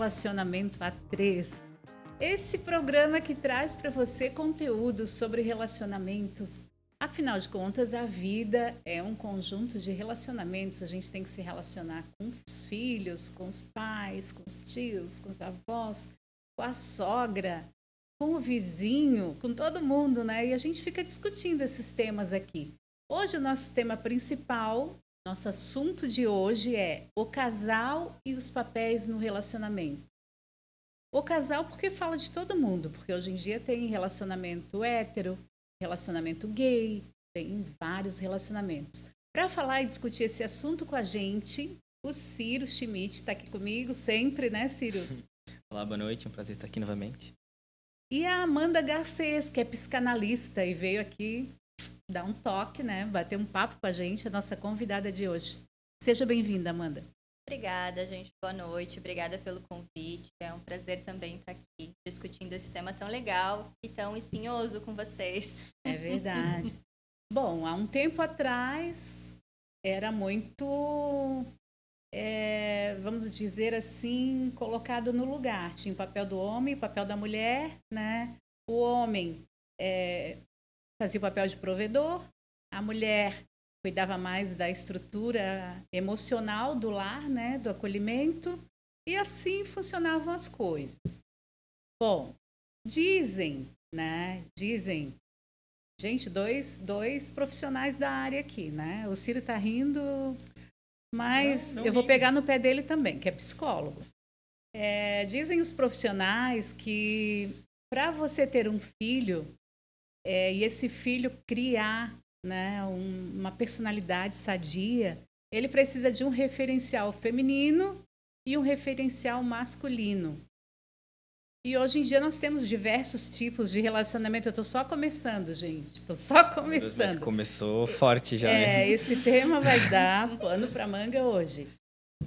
Relacionamento a Três. Esse programa que traz para você conteúdo sobre relacionamentos. Afinal de contas, a vida é um conjunto de relacionamentos. A gente tem que se relacionar com os filhos, com os pais, com os tios, com os avós, com a sogra, com o vizinho, com todo mundo, né? E a gente fica discutindo esses temas aqui. Hoje o nosso tema principal, nosso assunto de hoje é o casal e os papéis no relacionamento. O casal porque fala de todo mundo, porque hoje em dia tem relacionamento hétero, relacionamento gay, tem vários relacionamentos. Para falar e discutir esse assunto com a gente, o Ciro Schmidt está aqui comigo sempre, né, Ciro? Olá, boa noite, é um prazer estar aqui novamente. E a Amanda Garcês, que é psicanalista e veio aqui dar um toque, né, bater um papo com a gente, a nossa convidada de hoje. Seja bem-vinda, Amanda. Obrigada, gente. Boa noite. Obrigada pelo convite. É um prazer também estar aqui discutindo esse tema tão legal e tão espinhoso com vocês. É verdade. Bom, há um tempo atrás era muito, vamos dizer assim, colocado no lugar. Tinha o papel do homem, o papel da mulher, né? O homem fazia o papel de provedor, a mulher cuidava mais da estrutura emocional do lar, né, do acolhimento, e assim funcionavam as coisas. Bom, dizem, gente, dois profissionais da área aqui, né? O Ciro tá rindo, mas Não eu vou ri. pegar no pé dele também, que é psicólogo. Dizem os profissionais que para você ter um filho e esse filho criar, né, uma personalidade sadia, ele precisa de um referencial feminino e um referencial masculino. E hoje em dia nós temos diversos tipos de relacionamento. Eu estou só começando, gente. Estou só começando. Mas começou forte já, né? Esse tema vai dar pano para manga hoje.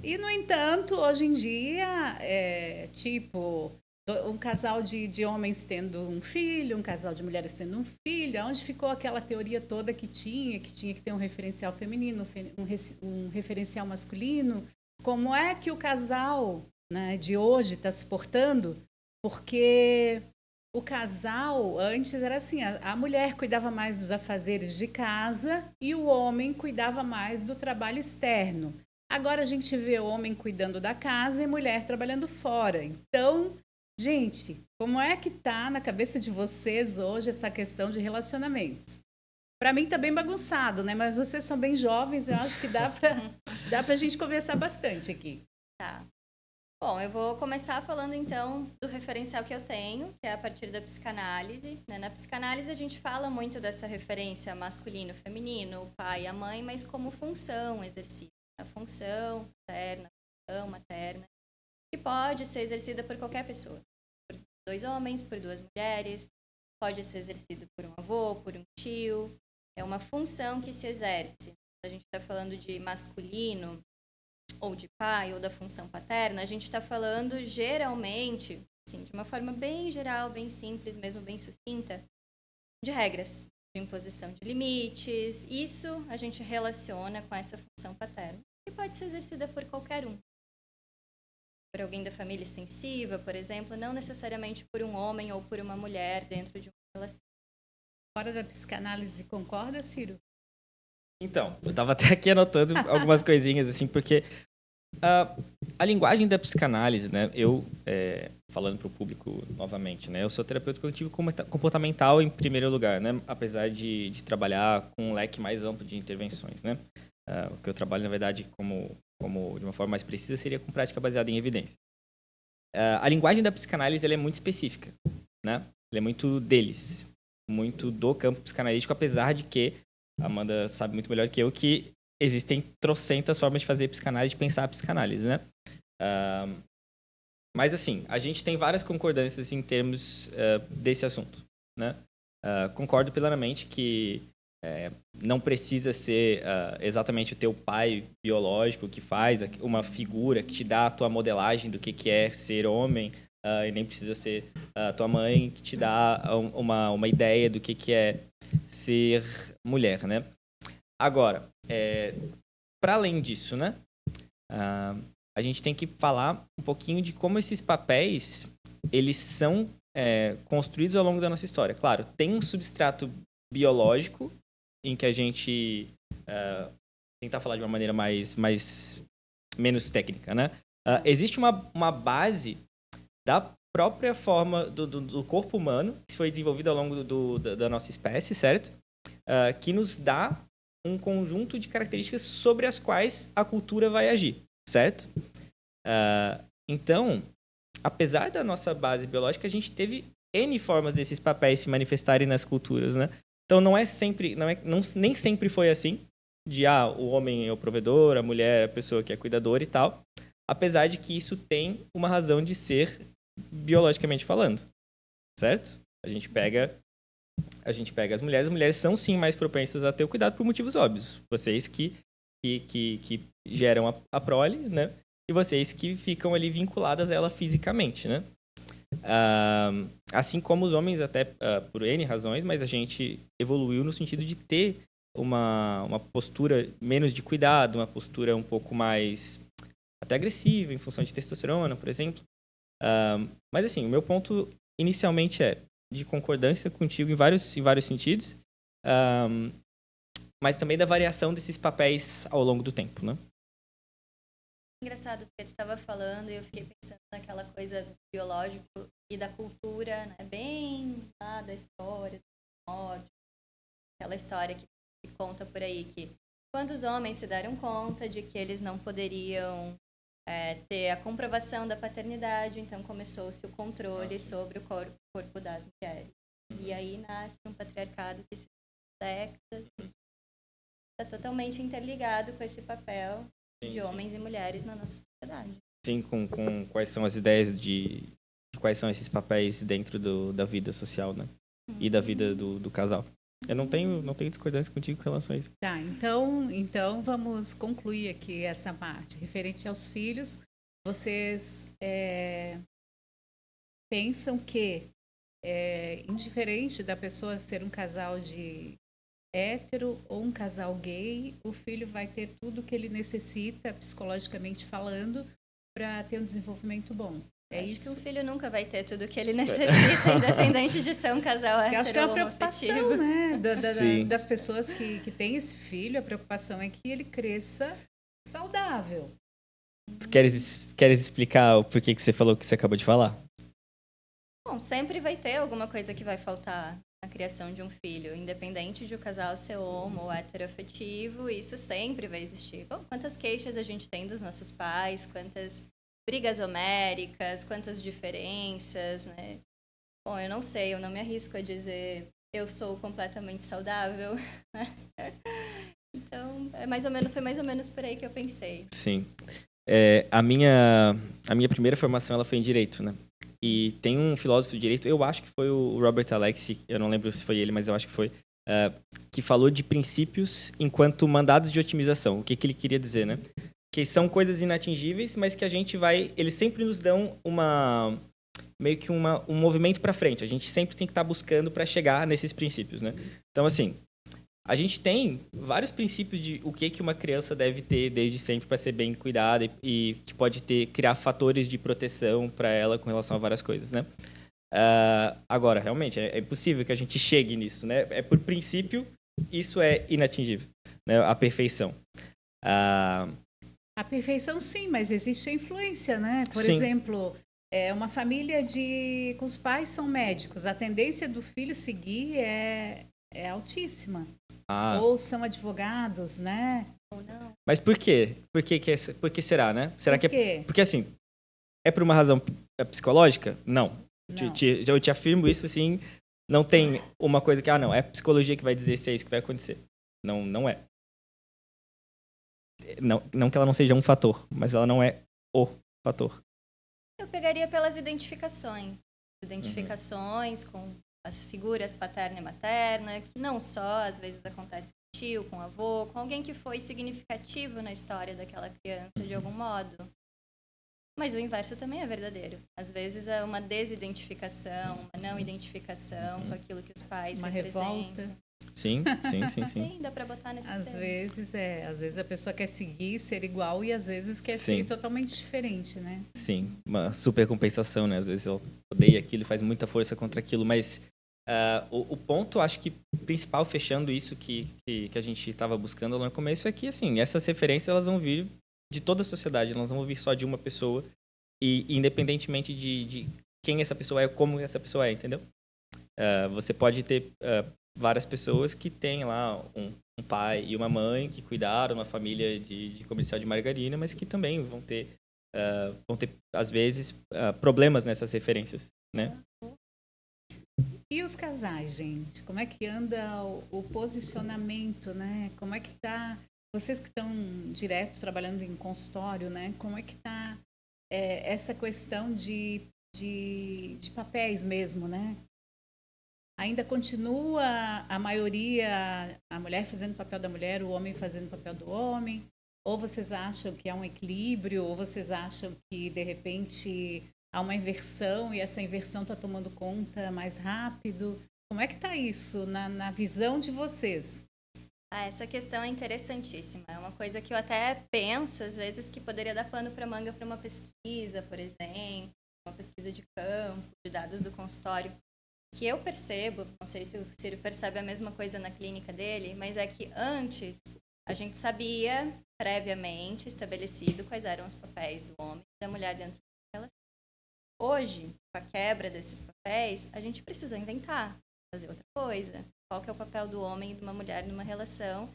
E, no entanto, hoje em dia, um casal de homens tendo um filho, um casal de mulheres tendo um filho, onde ficou aquela teoria toda que tinha que ter um referencial feminino, um referencial masculino. Como é que o casal, né, de hoje está se portando? Porque o casal, antes era assim, a mulher cuidava mais dos afazeres de casa e o homem cuidava mais do trabalho externo. Agora a gente vê o homem cuidando da casa e a mulher trabalhando fora. Então, gente, como é que tá na cabeça de vocês hoje essa questão de relacionamentos? Para mim tá bem bagunçado, né? Mas vocês são bem jovens, eu acho que dá pra gente conversar bastante aqui. Tá. Bom, eu vou começar falando então do referencial que eu tenho, que é a partir da psicanálise, né? Na psicanálise a gente fala muito dessa referência masculino, feminino, o pai e a mãe, mas como função, exercício. A função paterna, a função materna, que pode ser exercida por qualquer pessoa. Por dois homens, por duas mulheres, pode ser exercido por um avô, por um tio. É uma função que se exerce. A gente está falando de masculino, ou de pai, ou da função paterna, a gente está falando geralmente, assim, de uma forma bem geral, bem simples, mesmo bem sucinta, de regras, de imposição de limites. Isso a gente relaciona com essa função paterna, que pode ser exercida por qualquer um. Por alguém da família extensiva, por exemplo, não necessariamente por um homem ou por uma mulher dentro de uma relação. Fora da psicanálise, concorda, Ciro? Então, eu tava até aqui anotando algumas coisinhas, assim, porque a linguagem da psicanálise, né, falando para o público novamente, né, eu sou terapeuta cognitivo comportamental em primeiro lugar, né, apesar de trabalhar com um leque mais amplo de intervenções, né. O que eu trabalho, na verdade, como de uma forma mais precisa, seria com prática baseada em evidência. A linguagem da psicanálise ela é muito específica, né, ela é muito deles, muito do campo psicanalítico, apesar de que a Amanda sabe muito melhor que eu que existem trocentas formas de fazer psicanálise, de pensar a psicanálise, né? Mas, assim, a gente tem várias concordâncias em termos desse assunto, né? Concordo plenamente que não precisa ser exatamente o teu pai biológico que faz uma figura que te dá a tua modelagem do que é ser homem, e nem precisa ser a tua mãe que te dá uma ideia do que é ser mulher, né? Agora, para além disso, né? a gente tem que falar um pouquinho de como esses papéis, eles são construídos ao longo da nossa história. Claro, tem um substrato biológico em que a gente tentar falar de uma maneira menos técnica, né? Existe uma base da própria forma do corpo humano que foi desenvolvida ao longo da nossa espécie, certo? Que nos dá um conjunto de características sobre as quais a cultura vai agir, certo? Então, apesar da nossa base biológica, a gente teve N formas desses papéis se manifestarem nas culturas, né? Então, nem sempre foi assim, de o homem é o provedor, a mulher é a pessoa que é cuidadora e tal, apesar de que isso tem uma razão de ser biologicamente falando, certo? A gente pega as mulheres são sim mais propensas a ter o cuidado por motivos óbvios. Vocês que geram a prole, né? E vocês que ficam ali vinculadas a ela fisicamente, né? Assim como os homens, até por N razões, mas a gente evoluiu no sentido de ter uma postura menos de cuidado, uma postura um pouco mais até agressiva, em função de testosterona, por exemplo. Mas assim, o meu ponto inicialmente é de concordância contigo em vários sentidos, mas também da variação desses papéis ao longo do tempo, né? Engraçado, porque tu estava falando e eu fiquei pensando naquela coisa do biológico e da cultura, né? Bem lá da história, do norte, aquela história que conta por aí que quando os homens se deram conta de que eles não poderiam ter a comprovação da paternidade, então começou-se o controle sobre o corpo das mulheres. E aí nasce um patriarcado que se décadas está totalmente interligado com esse papel de homens e mulheres na nossa sociedade. Sim, com quais são as ideias de quais são esses papéis dentro da vida social, né? E da vida do casal. Eu não tenho discordância contigo com relação a isso. Tá, então vamos concluir aqui essa parte. Referente aos filhos, vocês pensam que indiferente da pessoa ser um casal de hétero ou um casal gay, o filho vai ter tudo que ele necessita, psicologicamente falando, para ter um desenvolvimento bom. Acho que o filho nunca vai ter tudo que ele necessita, independente de ser um casal hétero. Acho que é a preocupação, né, das Sim. pessoas que têm esse filho, a preocupação é que ele cresça saudável. Tu queres explicar o porquê que você falou o que você acabou de falar? Bom, sempre vai ter alguma coisa que vai faltar na criação de um filho, independente de o casal ser homo ou heteroafetivo, isso sempre vai existir. Bom, quantas queixas a gente tem dos nossos pais, quantas brigas homéricas, quantas diferenças, né? Bom, eu não sei, eu não me arrisco a dizer eu sou completamente saudável. Então, foi mais ou menos por aí que eu pensei. Sim. A minha primeira formação ela foi em Direito, né? E tem um filósofo de Direito, eu acho que foi o Robert Alexy, eu não lembro se foi ele, mas eu acho que foi, que falou de princípios enquanto mandados de otimização. O que ele queria dizer, né? Que são coisas inatingíveis, mas que a gente eles sempre nos dão meio que um movimento para frente. A gente sempre tem que estar buscando para chegar nesses princípios, né? Então, assim, a gente tem vários princípios de o que uma criança deve ter desde sempre para ser bem cuidada e que pode criar fatores de proteção para ela com relação a várias coisas, né? Agora, realmente, é impossível que a gente chegue nisso, né? Por princípio, isso é inatingível, né? A perfeição. A perfeição, sim, mas existe a influência, né? Por Sim. exemplo, uma família com os pais são médicos, a tendência do filho seguir é altíssima. Ou são advogados, né? Ou não. Mas por quê? Por que será, né? Será Por que quê? Porque, assim, é por uma razão psicológica? Não. Não. Eu te afirmo isso, assim, não tem uma coisa que, não, é a psicologia que vai dizer se é isso que vai acontecer. Não é. Não que ela não seja um fator, mas ela não é o fator. Eu pegaria pelas identificações. Identificações com as figuras paterna e materna, que não só, às vezes, acontece com tio, com avô, com alguém que foi significativo na história daquela criança, de algum modo. Mas o inverso também é verdadeiro. Às vezes é uma desidentificação, uma não identificação com aquilo que os pais uma representam. revolta. Sim. Sim, dá para botar nesses Às termos. vezes a pessoa quer seguir, ser igual e às vezes quer ser totalmente diferente, né? Sim, uma super compensação, né? Às vezes ela odeia aquilo e faz muita força contra aquilo, mas o ponto, acho que principal, fechando isso que a gente estava buscando lá no começo, é que, assim, essas referências elas vão vir de toda a sociedade, elas não vão vir só de uma pessoa, e independentemente de quem essa pessoa é, como essa pessoa é, entendeu? Você pode ter várias pessoas que têm lá um pai e uma mãe que cuidaram, uma família de comercial de margarina, mas que também vão ter, às vezes, problemas nessas referências, né? E os casais, gente? Como é que anda o posicionamento, né? Como é que tá? Vocês que estão direto trabalhando em consultório, né? Como é que tá essa questão de papéis mesmo, né? Ainda continua a maioria, a mulher fazendo o papel da mulher, o homem fazendo o papel do homem? Ou vocês acham que há um equilíbrio? Ou vocês acham que, de repente, há uma inversão e essa inversão está tomando conta mais rápido? Como é que está isso na visão de vocês? Essa questão é interessantíssima. É uma coisa que eu até penso, às vezes, que poderia dar pano para manga para uma pesquisa, por exemplo, uma pesquisa de campo, de dados do consultório. Que eu percebo, não sei se o Ciro percebe a mesma coisa na clínica dele, mas é que antes a gente sabia, previamente, estabelecido quais eram os papéis do homem e da mulher dentro da relação. Hoje, com a quebra desses papéis, a gente precisou inventar, fazer outra coisa. Qual que é o papel do homem e de uma mulher numa relação,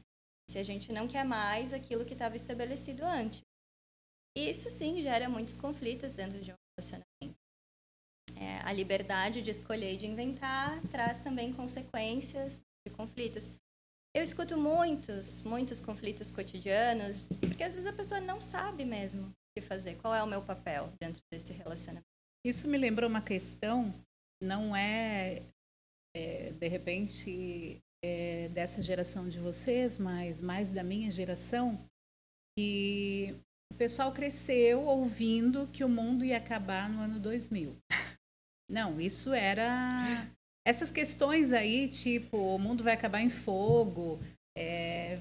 se a gente não quer mais aquilo que estava estabelecido antes. E isso, sim, gera muitos conflitos dentro de um relacionamento. A liberdade de escolher e de inventar traz também consequências de conflitos. Eu escuto muitos conflitos cotidianos, porque às vezes a pessoa não sabe mesmo o que fazer, qual é o meu papel dentro desse relacionamento. Isso me lembrou uma questão, não de repente, dessa geração de vocês, mas mais da minha geração, que o pessoal cresceu ouvindo que o mundo ia acabar no ano 2000. Não, isso era... Essas questões aí, tipo, o mundo vai acabar em fogo,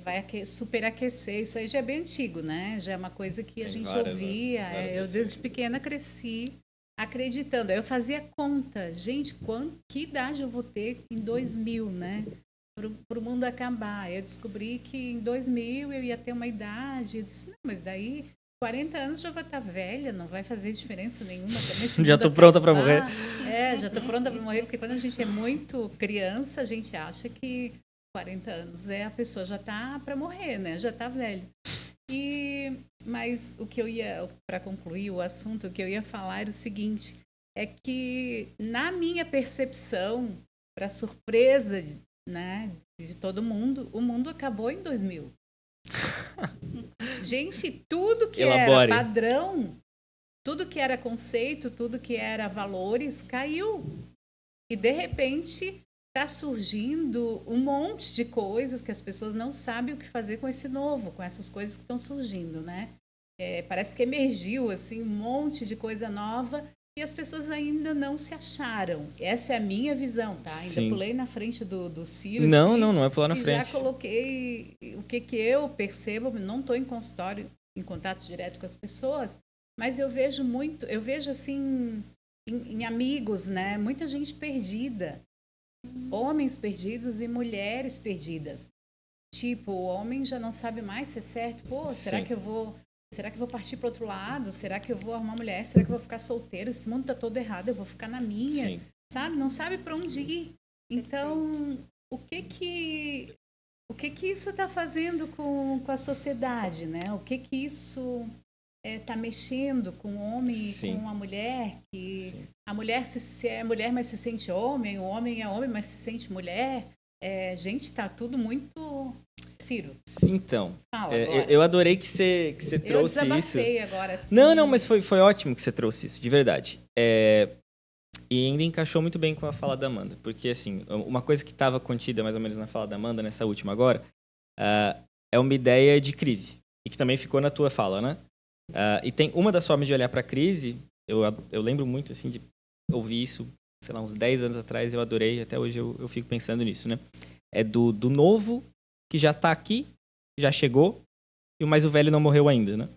vai superaquecer, isso aí já é bem antigo, né? Já é uma coisa que a gente ouvia. Eu, desde pequena, cresci acreditando. Aí eu fazia conta. Gente, que idade eu vou ter em 2000, né? Para o mundo acabar. Eu descobri que em 2000 eu ia ter uma idade. Eu disse, não, mas daí 40 anos já vai estar velha, não vai fazer diferença nenhuma. Também, já estou pronta para morrer. Já estou pronta para morrer, porque quando a gente é muito criança, a gente acha que 40 anos a pessoa já está para morrer, né? Já está velha. Mas o que eu ia, para concluir o assunto, o que eu ia falar era o seguinte, é que na minha percepção, para surpresa, né, de todo mundo, o mundo acabou em 2000. Gente, tudo que era padrão, tudo que era conceito, tudo que era valores, caiu. E, de repente, está surgindo um monte de coisas que as pessoas não sabem o que fazer com esse novo, com essas coisas que estão surgindo, né? Parece que emergiu, assim, um monte de coisa nova e as pessoas ainda não se acharam. Essa é a minha visão, tá? Ainda pulei na frente do Ciro. Não é pular na frente. Já coloquei o que eu percebo, não estou em consultório, em contato direto com as pessoas, mas eu vejo assim, em amigos, né? Muita gente perdida. Homens perdidos e mulheres perdidas. Tipo, o homem já não sabe mais se é certo. Pô, será que eu vou partir para outro lado? Será que eu vou arrumar mulher? Será que eu vou ficar solteiro? Esse mundo tá todo errado, eu vou ficar na minha. Sim. Sabe? Não sabe para onde ir. Então, o que isso está fazendo com a sociedade, né? O que isso está mexendo com o homem e com a mulher? Que a mulher se é mulher, mas se sente homem, o homem é homem, mas se sente mulher. Gente, está tudo muito... Ciro. Então, eu adorei que você trouxe isso. Eu desabafei agora. Assim. Não, mas foi ótimo que você trouxe isso, de verdade. E ainda encaixou muito bem com a fala da Amanda, porque, assim, uma coisa que estava contida mais ou menos na fala da Amanda, nessa última agora, é uma ideia de crise, e que também ficou na tua fala, né? E tem uma das formas de olhar para a crise, eu lembro muito, assim, de ouvir isso, sei lá, uns 10 anos atrás, eu adorei, até hoje eu fico pensando nisso, né? É do novo, que já tá aqui, já chegou, mas o velho não morreu ainda, né?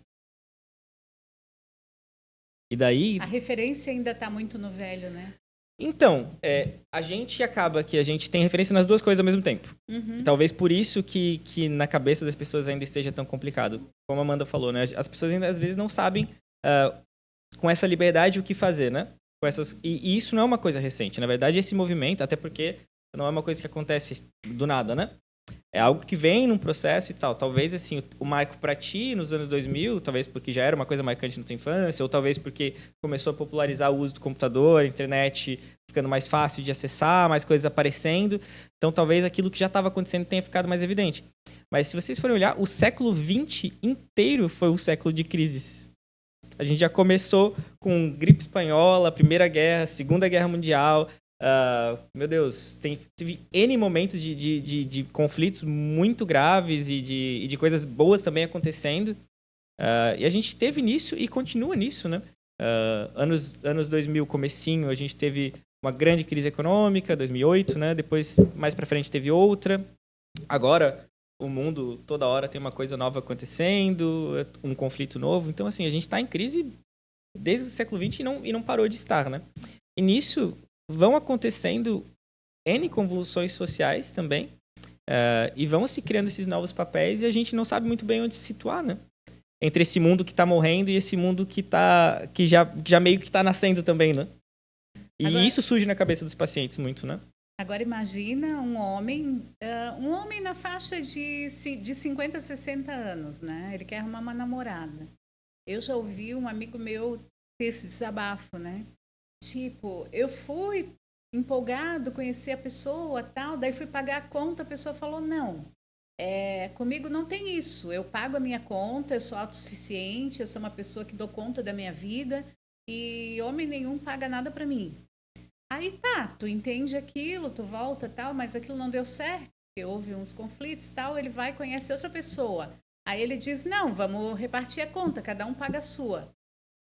E daí... A referência ainda está muito no velho, né? Então, a gente acaba que a gente tem referência nas duas coisas ao mesmo tempo. Uhum. E talvez por isso que na cabeça das pessoas ainda esteja tão complicado. Como a Amanda falou, né? As pessoas ainda às vezes não sabem com essa liberdade o que fazer, né? E isso não é uma coisa recente. Na verdade, esse movimento, até porque não é uma coisa que acontece do nada, né? É algo que vem num processo e tal. Talvez, assim, o marco para ti nos anos 2000, talvez porque já era uma coisa marcante na tua infância, ou talvez porque começou a popularizar o uso do computador, a internet ficando mais fácil de acessar, mais coisas aparecendo. Então, talvez aquilo que já estava acontecendo tenha ficado mais evidente. Mas se vocês forem olhar, o século XX inteiro foi um século de crises. A gente já começou com gripe espanhola, Primeira Guerra, Segunda Guerra Mundial... meu Deus, teve N momentos de conflitos muito graves e de coisas boas também acontecendo. E a gente teve nisso e continua nisso, né? Anos 2000, comecinho, a gente teve uma grande crise econômica, 2008, né? Depois, mais pra frente, teve outra. Agora, o mundo, toda hora, tem uma coisa nova acontecendo, um conflito novo. Então, assim, a gente está em crise desde o século XX e não parou de estar, né? E nisso... vão acontecendo N convulsões sociais também, e vão se criando esses novos papéis e a gente não sabe muito bem onde se situar, né? Entre esse mundo que está morrendo e esse mundo que já meio que está nascendo também, né? E agora, isso surge na cabeça dos pacientes muito, né? Agora imagina um homem na faixa de 50, 60 anos, né? Ele quer arrumar uma namorada. Eu já ouvi um amigo meu ter esse desabafo, né? Tipo, eu fui empolgado, conheci a pessoa, tal, daí fui pagar a conta, a pessoa falou, não, comigo não tem isso, eu pago a minha conta, eu sou autossuficiente, eu sou uma pessoa que dou conta da minha vida e homem nenhum paga nada pra mim. Aí tá, tu entende aquilo, tu volta, tal, mas aquilo não deu certo, porque houve uns conflitos, tal, ele vai conhecer outra pessoa. Aí ele diz, não, vamos repartir a conta, cada um paga a sua.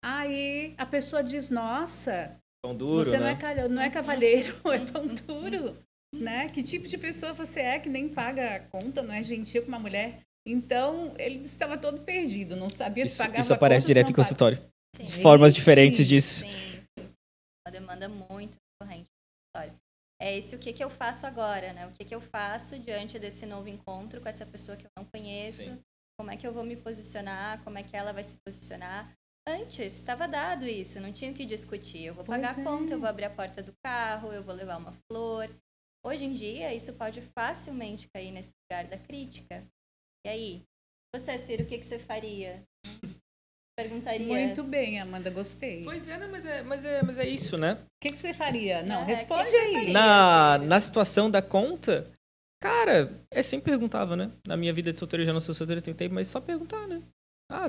Aí a pessoa diz, nossa... Pão duro, você né? não é cavalheiro, é pão duro, né? Que tipo de pessoa você é que nem paga a conta, não é gentil com uma mulher? Então, ele estava todo perdido, não sabia se pagava a conta. Isso aparece direto em consultório. Sim. Formas diferentes disso. Sim, uma demanda muito recorrente no consultório. É esse o que eu faço agora, né? O que eu faço diante desse novo encontro com essa pessoa que eu não conheço? Sim. Como é que eu vou me posicionar? Como é que ela vai se posicionar? Antes, estava dado isso, não tinha o que discutir. Eu vou pagar a conta, eu vou abrir a porta do carro, eu vou levar uma flor. Hoje em dia, isso pode facilmente cair nesse lugar da crítica. E aí? Você, Ciro, o que você faria? Perguntaria. Muito bem, Amanda, gostei. Pois é, né? Mas é isso, né? O que você faria? Não, responde aí. Na situação da conta, cara, é sempre perguntável, né? Na minha vida de solteiro, eu já não sou solteiro, eu tenho tempo, mas só perguntar, né?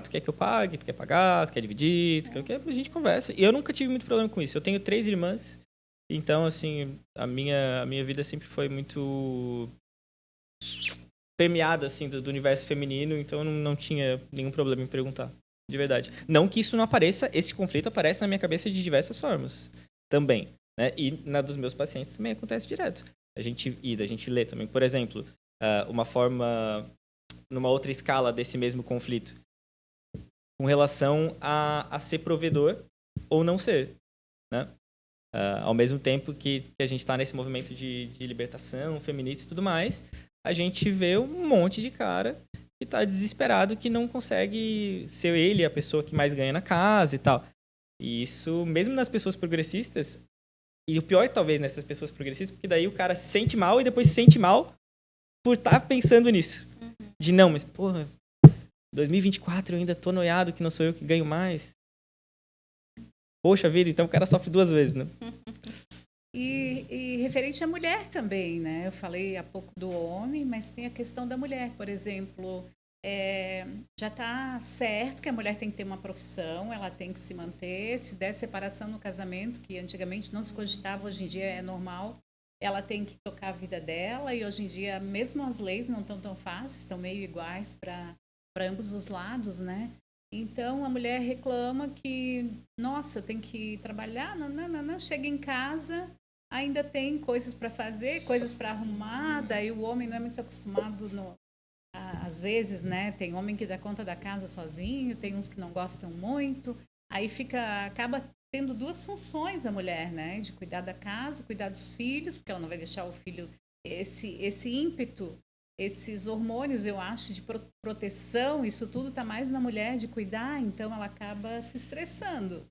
Tu quer que eu pague? Tu quer pagar? Tu quer dividir? Tu quer o quê? A gente conversa. E eu nunca tive muito problema com isso. Eu tenho 3 irmãs. Então, assim, a minha vida sempre foi muito permeada, assim, do universo feminino. Então, eu não tinha nenhum problema em perguntar. De verdade. Não que isso não apareça, esse conflito aparece na minha cabeça de diversas formas. Também. Né? E na dos meus pacientes também acontece direto. Da gente lê também. Por exemplo, uma forma... Numa outra escala desse mesmo conflito. Com relação a ser provedor ou não ser, né? Ao mesmo tempo que a gente está nesse movimento de libertação feminista e tudo mais, a gente vê um monte de cara que está desesperado, que não consegue ser ele a pessoa que mais ganha na casa e tal. E isso, mesmo nas pessoas progressistas, e o pior talvez nessas pessoas progressistas, porque daí o cara se sente mal e depois se sente mal por estar pensando nisso. De não, mas porra... 2024 eu ainda tô noiado que não sou eu que ganho mais. Poxa vida, então o cara sofre 2 vezes, né? E referente à mulher também, né? Eu falei há pouco do homem, mas tem a questão da mulher. Por exemplo, já está certo que a mulher tem que ter uma profissão, ela tem que se manter. Se der separação no casamento, que antigamente não se cogitava, hoje em dia é normal, ela tem que tocar a vida dela. E hoje em dia, mesmo as leis não estão tão fáceis, estão meio iguais para ambos os lados, né? Então, a mulher reclama que, nossa, eu tenho que trabalhar, chega em casa, ainda tem coisas para fazer, coisas para arrumar, daí o homem não é muito acostumado às vezes, né? Tem homem que dá conta da casa sozinho, tem uns que não gostam muito, aí acaba tendo duas funções a mulher, né? De cuidar da casa, cuidar dos filhos, porque ela não vai deixar o filho esse ímpeto, esses hormônios, eu acho, de proteção, isso tudo está mais na mulher de cuidar, então ela acaba se estressando.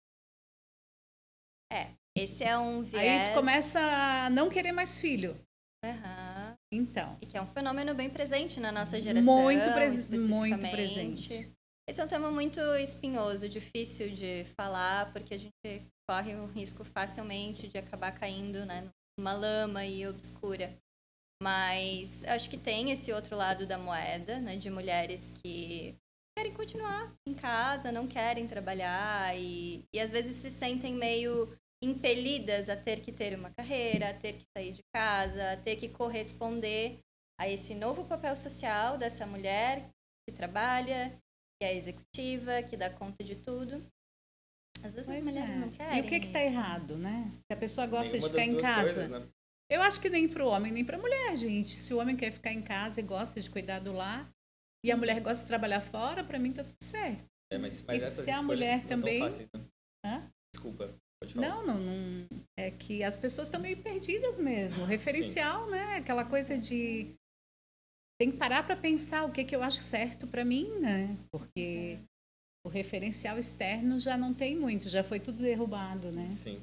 Esse é um viés... Aí tu começa a não querer mais filho. Uhum. Então. E que é um fenômeno bem presente na nossa geração, muito especificamente. presente. Esse é um tema muito espinhoso, difícil de falar, porque a gente corre o risco facilmente de acabar caindo, né, numa lama e obscura. Mas acho que tem esse outro lado da moeda, né, de mulheres que querem continuar em casa, não querem trabalhar e às vezes se sentem meio impelidas a ter que ter uma carreira, a ter que sair de casa, a ter que corresponder a esse novo papel social dessa mulher que trabalha, que é executiva, que dá conta de tudo. Às vezes as mulheres não querem. E o que está errado, né? Se a pessoa gosta Nenhuma de ficar em casa. coisas, né? Eu acho que nem para o homem, nem para a mulher, gente. Se o homem quer ficar em casa e gosta de cuidar do lar, e a mulher gosta de trabalhar fora, para mim tá tudo certo. Mas e essas se a mulher também... Fáceis, né? Hã? Desculpa, pode falar. Não. É que as pessoas estão meio perdidas mesmo. O referencial, sim, né? Aquela coisa de... Tem que parar para pensar o que eu acho certo para mim, né? Porque o referencial externo já não tem muito, já foi tudo derrubado, né? Sim.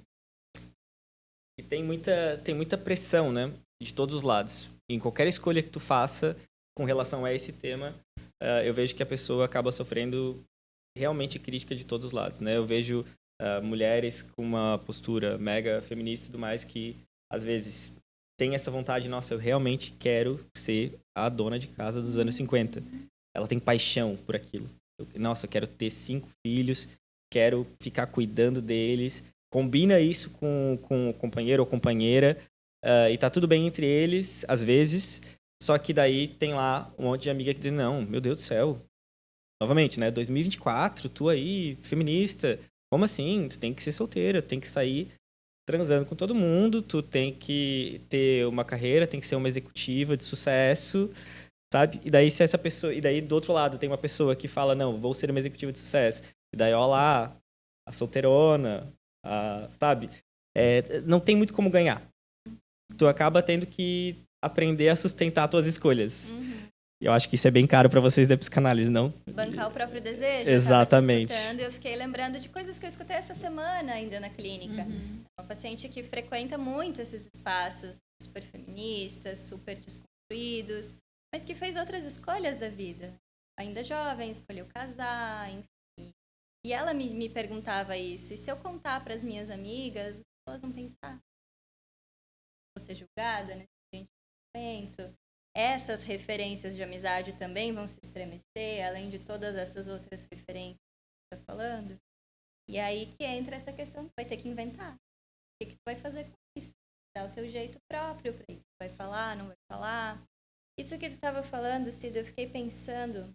E tem muita pressão, né? De todos os lados. Em qualquer escolha que tu faça com relação a esse tema, eu vejo que a pessoa acaba sofrendo realmente crítica de todos os lados, né? Eu vejo mulheres com uma postura mega feminista e tudo mais que, às vezes, tem essa vontade, nossa, eu realmente quero ser a dona de casa dos anos 50. Ela tem paixão por aquilo. Nossa, eu quero ter 5 filhos, quero ficar cuidando deles. Combina isso com o companheiro ou companheira e tá tudo bem entre eles, às vezes. Só que daí tem lá um monte de amiga que diz, não, meu Deus do céu. Novamente, né? 2024, tu aí, feminista. Como assim? Tu tem que ser solteira, tem que sair transando com todo mundo, tu tem que ter uma carreira, tem que ser uma executiva de sucesso, sabe? E daí se essa pessoa, e daí do outro lado tem uma pessoa que fala, não, vou ser uma executiva de sucesso. E daí, ó lá, a solteirona, sabe? Não tem muito como ganhar. Tu acaba tendo que aprender a sustentar tuas escolhas. E eu acho que isso é bem caro para vocês da psicanálise, não? Bancar o próprio desejo. Exatamente. Eu fiquei lembrando de coisas que eu escutei essa semana ainda na clínica. Uma paciente que frequenta muito esses espaços super feministas, super desconstruídos, mas que fez outras escolhas da vida. Ainda jovem, escolheu casar, enfim. E ela me perguntava isso. E se eu contar para as minhas amigas, o que elas vão pensar? Vou ser julgada nesse momento? Essas referências de amizade também vão se estremecer, além de todas essas outras referências que você está falando. E aí que entra essa questão, tu vai ter que inventar. O que tu vai fazer com isso? Dá o teu jeito próprio para isso. Vai falar, não vai falar? Isso que tu estava falando, Cida, eu fiquei pensando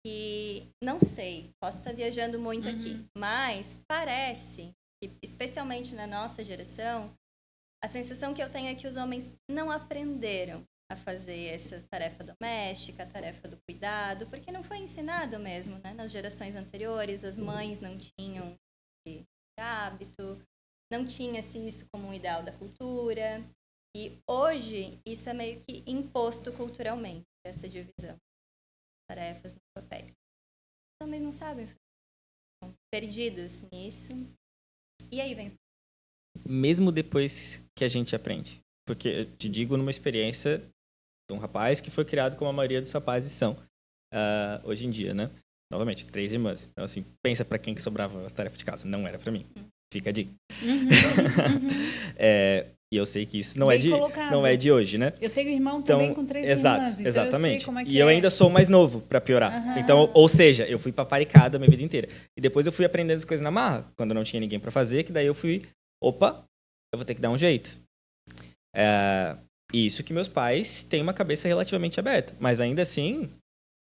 que, não sei, posso estar viajando muito aqui, mas parece que, especialmente na nossa geração, a sensação que eu tenho é que os homens não aprenderam a fazer essa tarefa doméstica, a tarefa do cuidado, porque não foi ensinado mesmo, né? Nas gerações anteriores, as mães não tinham esse hábito, não tinha-se isso como um ideal da cultura, e hoje isso é meio que imposto culturalmente, essa divisão das tarefas nos papéis. Os homens não sabem, estão perdidos nisso, e aí vem os... Mesmo depois que a gente aprende, porque eu te digo numa experiência de um rapaz que foi criado como a maioria dos rapazes são hoje em dia, né? Novamente, 3 irmãs. Então, assim, pensa pra quem que sobrava a tarefa de casa. Não era pra mim. Fica a dica. E eu sei que isso não é de hoje, né? Eu tenho irmão também com 3 irmãs. Então exatamente. Eu sei como é que eu ainda sou mais novo, pra piorar. Então, ou seja, eu fui paparicado a minha vida inteira. E depois eu fui aprendendo as coisas na marra, quando não tinha ninguém pra fazer, que daí eu fui, opa, eu vou ter que dar um jeito. Isso que meus pais têm uma cabeça relativamente aberta. Mas ainda assim,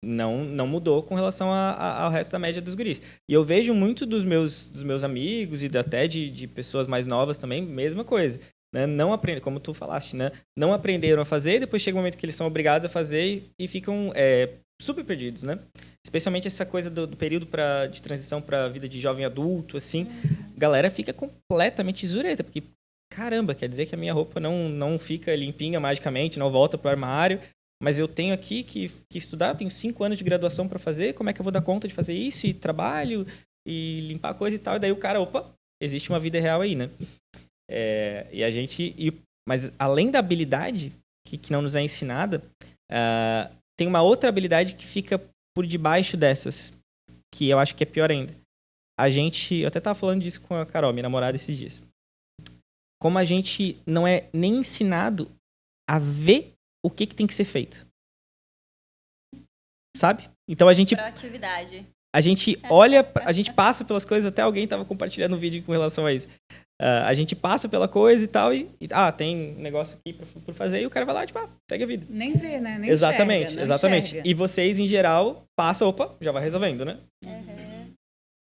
não mudou com relação ao resto da média dos guris. E eu vejo muito dos meus amigos e até de pessoas mais novas também, mesma coisa. né? Não aprendem, como tu falaste, né? Não aprenderam a fazer, e depois chega um momento que eles são obrigados a fazer e ficam super perdidos, né? Especialmente essa coisa do período de transição para a vida de jovem adulto, assim. A galera fica completamente zureta, porque, caramba, quer dizer que a minha roupa não fica limpinha magicamente, não volta pro armário, mas eu tenho aqui que estudar, eu tenho 5 anos de graduação para fazer, como é que eu vou dar conta de fazer isso? E trabalho, e limpar coisa e tal. E daí o cara, existe uma vida real aí, né? E a gente... Mas além da habilidade, que não nos é ensinada, tem uma outra habilidade que fica por debaixo dessas, que eu acho que é pior ainda. Eu até estava falando disso com a Carol, minha namorada, esses dias. Como a gente não é nem ensinado a ver o que tem que ser feito. Sabe? Então a gente... Proatividade. A gente olha, a gente passa pelas coisas, até alguém estava compartilhando um vídeo com relação a isso. A gente passa pela coisa e tal, tem um negócio aqui por fazer, e o cara vai lá, segue a vida. Nem vê, né? Nem exatamente, enxerga, exatamente. Enxerga. E vocês, em geral, passam, já vai resolvendo, né? Uhum.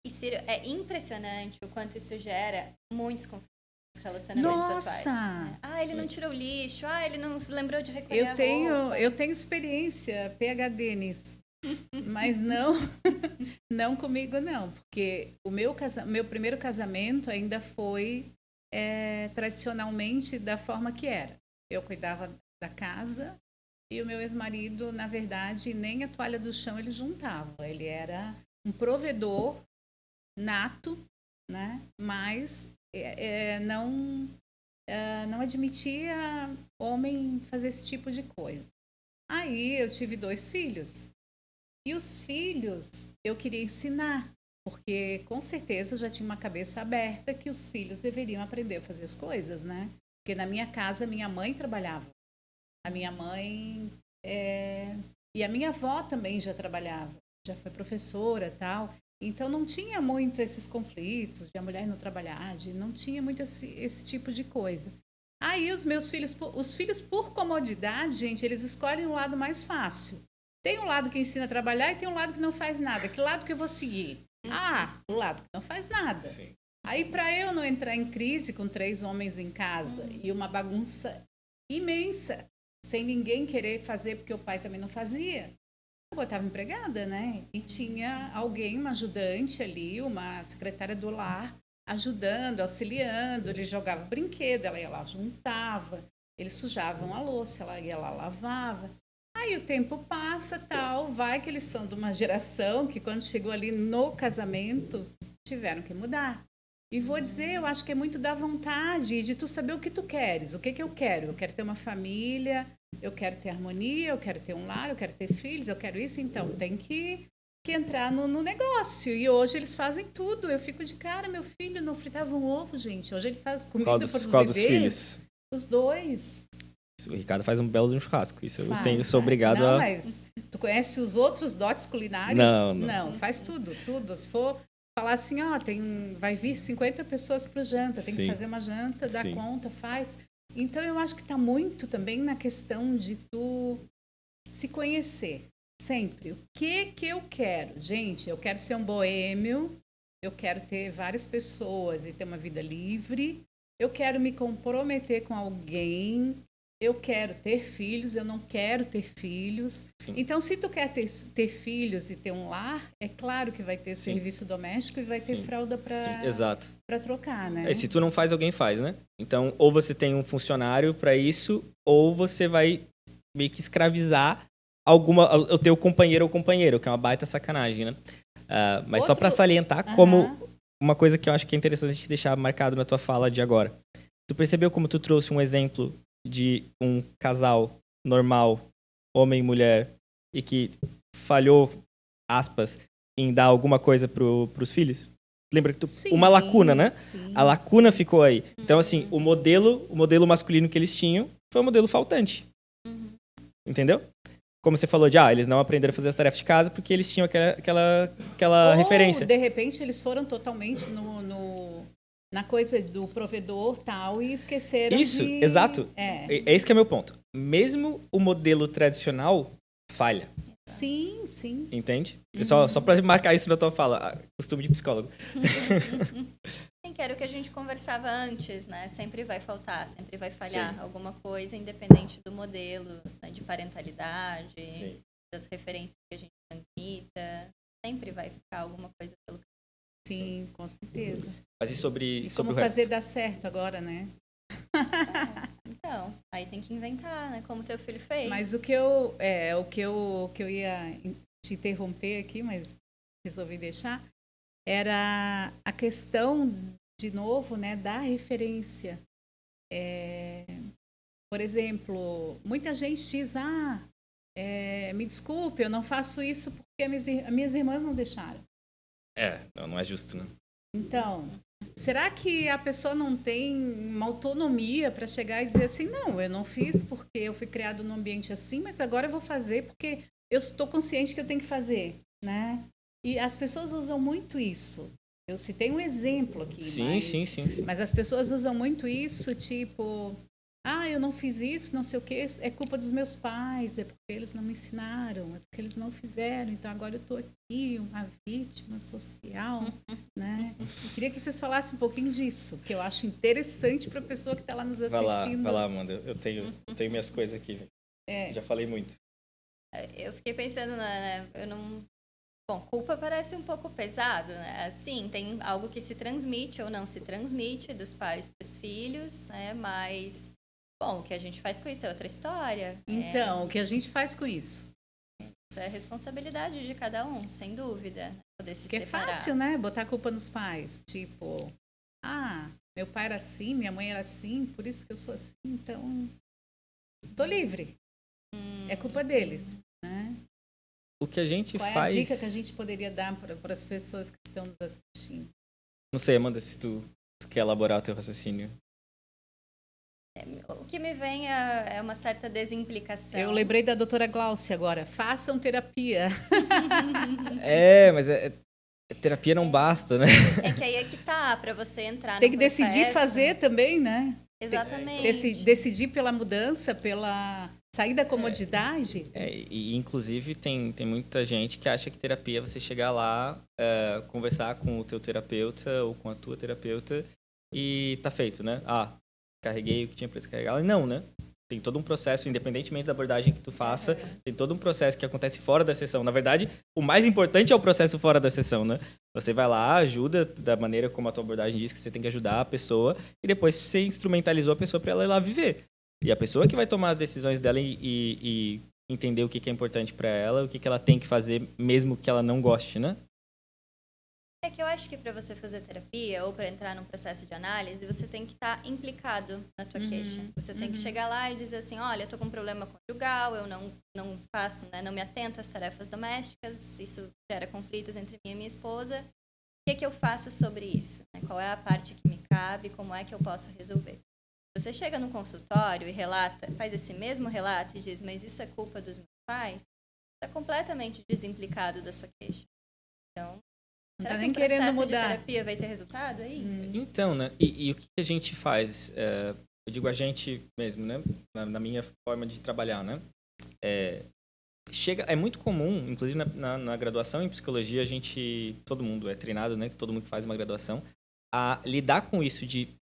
E, Ciro, é impressionante o quanto isso gera muitos conflitos nos relacionamentos atuais. Ele não tirou o lixo, ele não se lembrou de recolher a roupa. Eu tenho experiência, PhD nisso. Mas não comigo não, porque o meu primeiro casamento ainda foi tradicionalmente da forma que era. Eu cuidava da casa e o meu ex-marido, na verdade, nem a toalha do chão ele juntava. Ele era um provedor nato, né? Mas não admitia homem fazer esse tipo de coisa. Aí eu tive 2 filhos. E os filhos eu queria ensinar, porque com certeza eu já tinha uma cabeça aberta que os filhos deveriam aprender a fazer as coisas, né? Porque na minha casa, minha mãe trabalhava. A minha mãe... E a minha avó também já trabalhava, já foi professora e tal. Então não tinha muito esses conflitos de a mulher não trabalhar, não tinha muito esse tipo de coisa. Aí os filhos por comodidade, gente, eles escolhem o lado mais fácil. Tem um lado que ensina a trabalhar e tem um lado que não faz nada. Que lado que eu vou seguir? O lado que não faz nada. Sim. Aí, para eu não entrar em crise com 3 homens em casa e uma bagunça imensa, sem ninguém querer fazer porque o pai também não fazia, eu botava empregada, né? E tinha alguém, uma ajudante ali, uma secretária do lar, ajudando, auxiliando. Ele jogava brinquedo, ela ia lá, juntava. Eles sujavam a louça, ela ia lá, lavava. Aí o tempo passa, vai que eles são de uma geração que quando chegou ali no casamento, tiveram que mudar. E vou dizer, eu acho que é muito da vontade de tu saber o que tu queres. O que eu quero? Eu quero ter uma família, eu quero ter harmonia, eu quero ter um lar, eu quero ter filhos, eu quero isso. Então, tem que entrar no negócio. E hoje eles fazem tudo. Eu fico de cara, meu filho não fritava um ovo, gente. Hoje ele faz comida para os bebês. Qual dos filhos? Os 2. O Ricardo faz um belo de um churrasco. Isso eu sou obrigado a... Mas tu conhece os outros dotes culinários? Não, faz tudo. Se for falar assim, vai vir 50 pessoas para o janta, tem que fazer uma janta, dá conta, faz. Então, eu acho que está muito também na questão de tu se conhecer. Sempre. O que eu quero? Gente, eu quero ser um boêmio, eu quero ter várias pessoas e ter uma vida livre, eu quero me comprometer com alguém... Eu quero ter filhos, eu não quero ter filhos. Sim. Então, se tu quer ter filhos e ter um lar, é claro que vai ter serviço doméstico e vai ter fralda para trocar, né? Se tu não faz, alguém faz, né? Então, ou você tem um funcionário para isso, ou você vai meio que escravizar o teu companheiro ou companheiro, que é uma baita sacanagem, né? Mas só para salientar como uma coisa que eu acho que é interessante a gente deixar marcado na tua fala de agora. Tu percebeu como tu trouxe um exemplo de um casal normal, homem e mulher, e que falhou, aspas, em dar alguma coisa pros filhos? Lembra que uma lacuna, né? A lacuna ficou aí. Então, assim, o modelo masculino que eles tinham foi um modelo faltante. Entendeu? Como você falou eles não aprenderam a fazer as tarefas de casa porque eles tinham aquela referência. De repente, eles foram totalmente na coisa do provedor tal e esqueceram Isso, exato. Esse que é meu ponto. Mesmo o modelo tradicional falha. Sim. Entende? Só para marcar isso na tua fala. Costume de psicólogo. que era o que a gente conversava antes, né? Sempre vai faltar, sempre vai falhar Sim. alguma coisa, independente do modelo, né, de parentalidade, Sim. das referências que a gente transmita. Sempre vai ficar alguma coisa pelo Sim, com certeza. Mas e sobre E sobre como o resto? fazer dar certo agora, né? Então, aí tem que inventar, né? Como teu filho fez. Mas o que eu ia te interromper aqui, mas resolvi deixar, era a questão, de novo, né, da referência. Por exemplo, muita gente diz, me desculpe, eu não faço isso porque as minhas irmãs não deixaram. Não é justo, né? Então, será que a pessoa não tem uma autonomia para chegar e dizer assim, não, eu não fiz porque eu fui criado num ambiente assim, mas agora eu vou fazer porque eu estou consciente que eu tenho que fazer, né? E as pessoas usam muito isso. Eu citei um exemplo aqui, Sim. mas as pessoas usam muito isso, tipo, eu não fiz isso, não sei o quê, é culpa dos meus pais, é porque eles não me ensinaram, é porque eles não fizeram, então agora eu estou aqui, uma vítima social, né? Queria que vocês falassem um pouquinho disso, que eu acho interessante para a pessoa que está lá nos assistindo. Vai lá, Amanda. Eu tenho minhas coisas aqui. Já falei muito. Eu fiquei pensando, né? Eu não... Bom, culpa parece um pouco pesado, né? Assim, tem algo que se transmite ou não se transmite dos pais para os filhos, né? Mas, bom, o que a gente faz com isso é outra história. Então, o que a gente faz com isso? Isso é responsabilidade de cada um, sem dúvida. Né? Poder se Porque separar. é fácil, né? Botar a culpa nos pais. Tipo, meu pai era assim, minha mãe era assim, por isso que eu sou assim, então tô livre. É culpa deles, né? O que a gente Qual faz... é a dica que a gente poderia dar para as pessoas que estão nos assistindo? Não sei, Amanda, se tu quer elaborar o teu raciocínio. O que me vem é uma certa desimplicação. Eu lembrei da doutora Glaucia agora. Façam terapia. Mas terapia não basta, né? É que aí é que tá, para você entrar Tem no que decidir processo. fazer também, né? Exatamente. Decidir pela mudança, pela sair da comodidade. E inclusive tem muita gente que acha que terapia é você chegar lá, conversar com o teu terapeuta ou com a tua terapeuta e tá feito, né? Carreguei o que tinha para descarregar. Não, né? Tem todo um processo, independentemente da abordagem que tu faça, tem todo um processo que acontece fora da sessão. Na verdade, o mais importante é o processo fora da sessão, né? Você vai lá, ajuda da maneira como a tua abordagem diz que você tem que ajudar a pessoa e depois você instrumentalizou a pessoa para ela ir lá viver. E a pessoa que vai tomar as decisões dela e entender o que é importante para ela, o que ela tem que fazer, mesmo que ela não goste, né? É que eu acho que para você fazer terapia ou para entrar num processo de análise, você tem que estar implicado na tua queixa. Você tem que chegar lá e dizer assim, olha, eu tô com um problema conjugal, eu não faço, né, não me atento às tarefas domésticas, isso gera conflitos entre mim e minha esposa. O que eu faço sobre isso? Qual é a parte que me cabe? Como é que eu posso resolver? Você chega no consultório e faz esse mesmo relato e diz, mas isso é culpa dos meus pais, está completamente desimplicado da sua queixa. Então, Não será tá que nem o processo querendo de mudar. terapia vai ter resultado aí? Então, né? E o que a gente faz? Eu digo a gente mesmo, né? Na minha forma de trabalhar, né? É muito comum, inclusive na graduação em psicologia, todo mundo é treinado, né? Todo mundo que faz uma graduação, a lidar com isso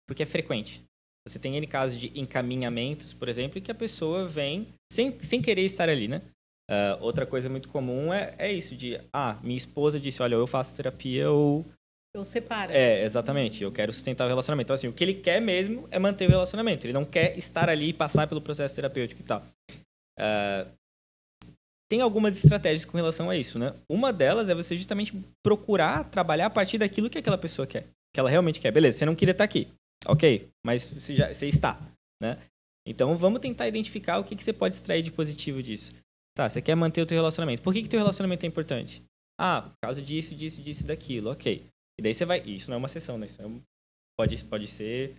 porque é frequente. Você tem N casos de encaminhamentos, por exemplo, que a pessoa vem sem querer estar ali, né? Outra coisa muito comum é isso minha esposa disse, olha, eu faço terapia ou... Eu separo. Exatamente, eu quero sustentar o relacionamento. Então, assim, o que ele quer mesmo é manter o relacionamento. Ele não quer estar ali e passar pelo processo terapêutico e tal. Tem algumas estratégias com relação a isso, né? Uma delas é você justamente procurar trabalhar a partir daquilo que aquela pessoa quer. Que ela realmente quer. Beleza, você não queria estar aqui. Ok, mas você está, né? Então, vamos tentar identificar o que você pode extrair de positivo disso. Tá, você quer manter o teu relacionamento. Por que teu relacionamento é importante? Por causa disso, daquilo. Ok. E daí você vai... Isso não é uma sessão, né? Isso pode ser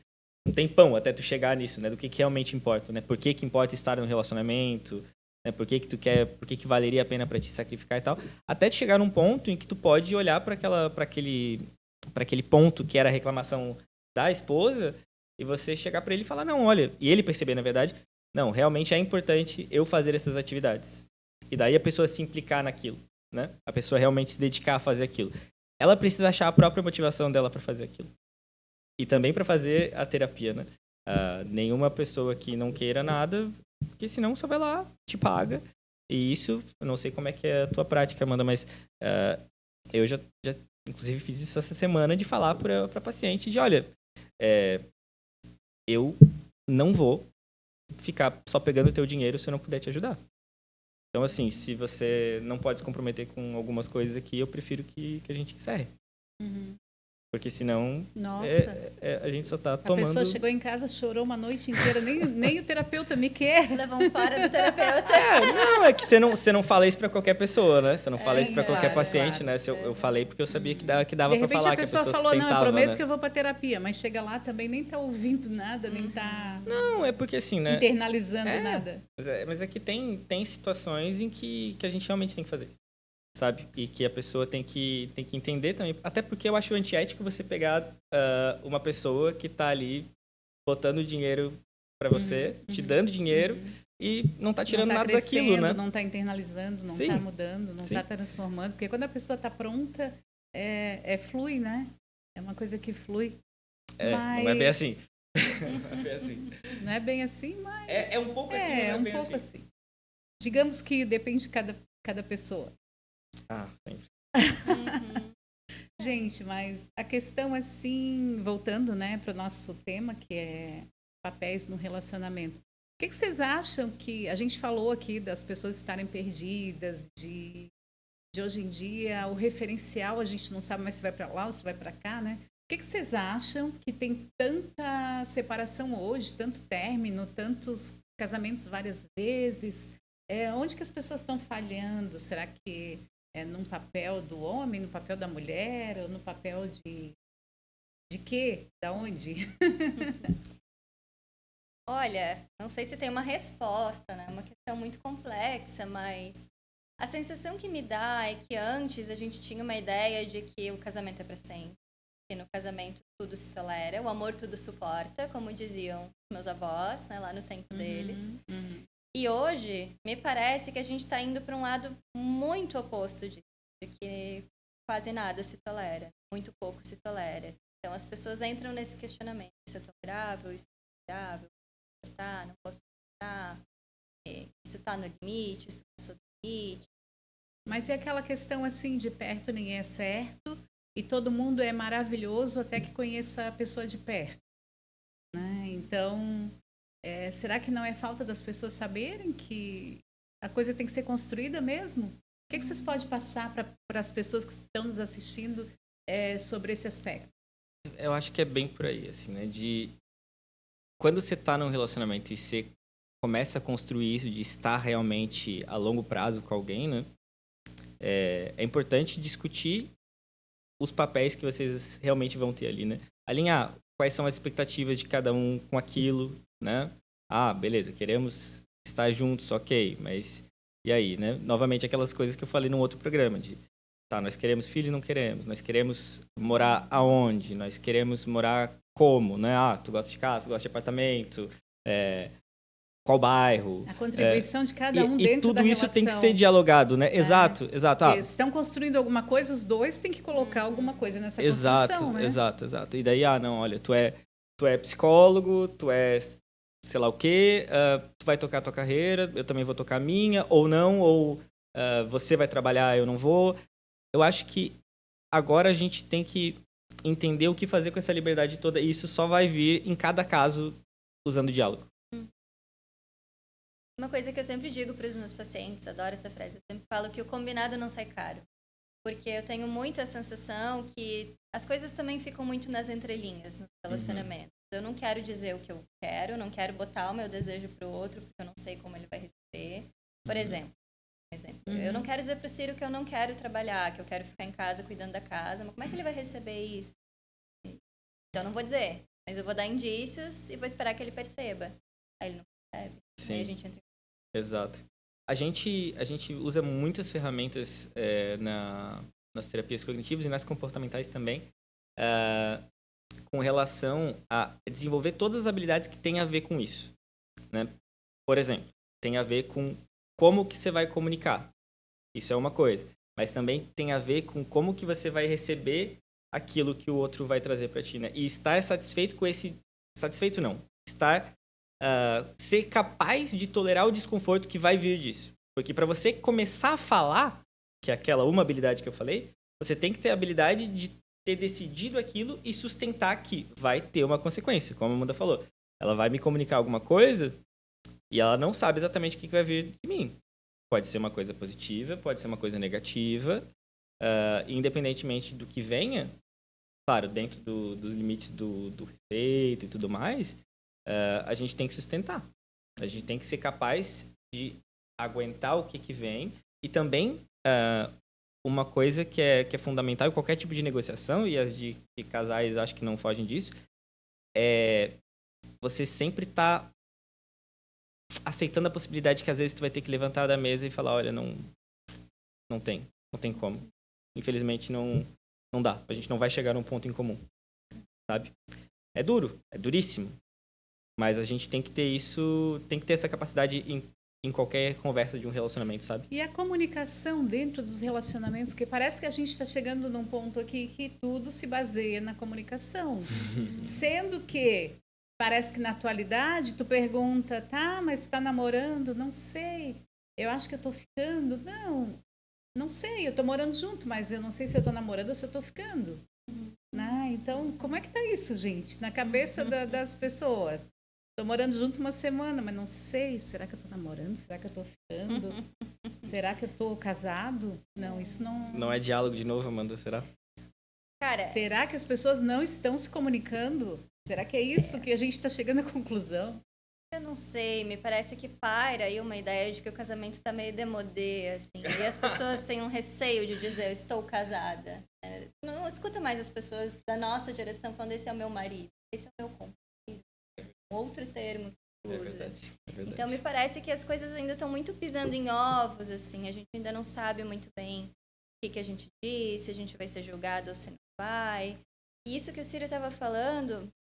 um tempão até tu chegar nisso, né? Do que realmente importa, né? Por que importa estar no relacionamento? Né? Por que tu quer... Por que valeria a pena pra te sacrificar e tal? Até te chegar num ponto em que tu pode olhar para aquele ponto que era a reclamação da esposa e você chegar para ele e falar, não, olha... E ele perceber, na verdade... Não, realmente é importante eu fazer essas atividades. E daí a pessoa se implicar naquilo, né? A pessoa realmente se dedicar a fazer aquilo. Ela precisa achar a própria motivação dela para fazer aquilo. e também para fazer a terapia, né? Nenhuma pessoa que não queira nada, porque senão você vai lá, te paga. E isso, eu não sei como é que é a tua prática, Amanda, mas eu já inclusive fiz isso essa semana de falar para paciente de, olha, eu não vou ficar só pegando o teu dinheiro se eu não puder te ajudar. Então, assim, se você não pode se comprometer com algumas coisas aqui, eu prefiro que a gente encerre. Uhum. Porque senão a gente só tá tomando... A pessoa chegou em casa, chorou uma noite inteira, nem o terapeuta me quer. Levou um fora do terapeuta. Não, é que você não fala isso pra qualquer pessoa, né? Você não fala isso pra qualquer paciente, claro. né? Eu falei porque eu sabia que dava pra falar, De repente que a pessoa se falou, não, eu tentava, prometo né? que eu vou pra terapia, mas chega lá também nem tá ouvindo nada, nem tá Não, é porque assim, né? internalizando nada. Mas é que tem situações em que a gente realmente tem que fazer isso, sabe? E que a pessoa tem que entender também. Até porque eu acho antiético você pegar uma pessoa que tá ali botando dinheiro pra você, te dando dinheiro e não tá tirando não tá nada daquilo, né? Não tá internalizando, não tá mudando, não tá transformando. Porque quando a pessoa tá pronta, flui, né? É uma coisa que flui. Mas... Não é bem assim. Não é bem assim. Não é bem assim, mas... É um pouco assim, é não é um bem pouco assim. assim. Digamos que depende de cada pessoa. Sempre. Gente, mas a questão assim, voltando, né, para o nosso tema, que é papéis no relacionamento. O que vocês acham que... A gente falou aqui das pessoas estarem perdidas, de hoje em dia, o referencial, a gente não sabe mais se vai para lá ou se vai para cá, né? O que vocês acham que tem tanta separação hoje, tanto término, tantos casamentos várias vezes? Onde que as pessoas estão falhando? Será que no papel do homem, no papel da mulher, ou no papel de quê? Da onde? Olha, não sei se tem uma resposta, né? É uma questão muito complexa, mas a sensação que me dá é que antes a gente tinha uma ideia de que o casamento é para sempre, que no casamento tudo se tolera, o amor tudo suporta, como diziam meus avós, né, lá no tempo deles. E hoje, me parece que a gente está indo para um lado muito oposto disso, de que quase nada se tolera, muito pouco se tolera. Então, as pessoas entram nesse questionamento, isso é tolerável, isso é tolerável, não posso suportar, isso está no limite, isso passou do limite. Mas é aquela questão assim, de perto ninguém é certo, e todo mundo é maravilhoso até que conheça a pessoa de perto, né? Então... será que não é falta das pessoas saberem que a coisa tem que ser construída mesmo? O que vocês podem passar para as pessoas que estão nos assistindo sobre esse aspecto? Eu acho que é bem por aí, assim, né? Quando você está num relacionamento e você começa a construir isso de estar realmente a longo prazo com alguém, né? É importante discutir os papéis que vocês realmente vão ter ali, né? Alinhar quais são as expectativas de cada um com aquilo, né? Beleza, queremos estar juntos, ok, mas e aí, né? Novamente, aquelas coisas que eu falei num outro programa, nós queremos filhos, não queremos, nós queremos morar aonde, nós queremos morar como, né? Tu gosta de casa, gosta de apartamento, qual bairro. A contribuição de cada um dentro da relação. E tudo isso tem que ser dialogado, né? Exato. Estão construindo alguma coisa, os dois têm que colocar alguma coisa nessa construção, né? Exato. E daí, não, olha, tu é psicólogo, tu é sei lá o quê, tu vai tocar a tua carreira, eu também vou tocar a minha, ou não, ou você vai trabalhar, eu não vou. Eu acho que agora a gente tem que entender o que fazer com essa liberdade toda, e isso só vai vir em cada caso usando diálogo. Uma coisa que eu sempre digo para os meus pacientes, adoro essa frase, eu sempre falo que o combinado não sai caro. Porque eu tenho muito a sensação que as coisas também ficam muito nas entrelinhas, nos relacionamentos. Eu não quero dizer o que eu quero, não quero botar o meu desejo para o outro, porque eu não sei como ele vai receber. Por exemplo, eu não quero dizer para o Ciro que eu não quero trabalhar, que eu quero ficar em casa cuidando da casa, mas como é que ele vai receber isso? Então eu não vou dizer, mas eu vou dar indícios e vou esperar que ele perceba. Aí ele não percebe. Sim. Aí a gente entra. Exato. A gente usa muitas ferramentas nas terapias cognitivas e nas comportamentais também, com relação a desenvolver todas as habilidades que têm a ver com isso, né? Por exemplo, tem a ver com como que você vai comunicar. Isso é uma coisa. Mas também tem a ver com como que você vai receber aquilo que o outro vai trazer para ti, né? E estar satisfeito com esse... Satisfeito não. Ser capaz de tolerar o desconforto que vai vir disso. Porque para você começar a falar, que é aquela uma habilidade que eu falei, você tem que ter a habilidade de ter decidido aquilo e sustentar que vai ter uma consequência, como a Amanda falou. Ela vai me comunicar alguma coisa e ela não sabe exatamente o que vai vir de mim. Pode ser uma coisa positiva, pode ser uma coisa negativa, independentemente do que venha, claro, dentro dos limites do respeito e tudo mais, a gente tem que sustentar. A gente tem que ser capaz de aguentar o que vem. E também, uma coisa que é fundamental em qualquer tipo de negociação, e as de casais acho que não fogem disso, é você sempre tá aceitando a possibilidade que às vezes tu vai ter que levantar da mesa e falar, olha, não tem como. Infelizmente não dá. A gente não vai chegar num ponto em comum, sabe? É duro, é duríssimo. Mas a gente tem que ter isso, tem que ter essa capacidade em qualquer conversa de um relacionamento, sabe? E a comunicação dentro dos relacionamentos, porque parece que a gente está chegando num ponto aqui que tudo se baseia na comunicação. Sendo que parece que na atualidade tu pergunta, tá, mas tu tá namorando? Não sei. Eu acho que eu tô ficando. Não sei, eu tô morando junto, mas eu não sei se eu tô namorando ou se eu tô ficando. Né? Então, como é que tá isso, gente? Na cabeça das pessoas. Tô morando junto uma semana, mas não sei. Será que eu tô namorando? Será que eu tô ficando? Será que eu tô casado? Não, isso não... Não é diálogo de novo, Amanda, será? Cara, será que as pessoas não estão se comunicando? Será que é isso que a gente está chegando à conclusão? eu não sei, me parece que paira aí uma ideia de que o casamento tá meio demodê, assim. E as pessoas têm um receio de dizer, eu estou casada. Não escuta mais as pessoas da nossa geração falando, esse é o meu marido, esse é o meu companheiro. Outro termo que usa. É verdade. Então, me parece que as coisas ainda estão muito pisando em ovos, assim. A gente ainda não sabe muito bem o que a gente diz, se a gente vai ser julgado ou se não vai. E isso que o Ciro estava falando,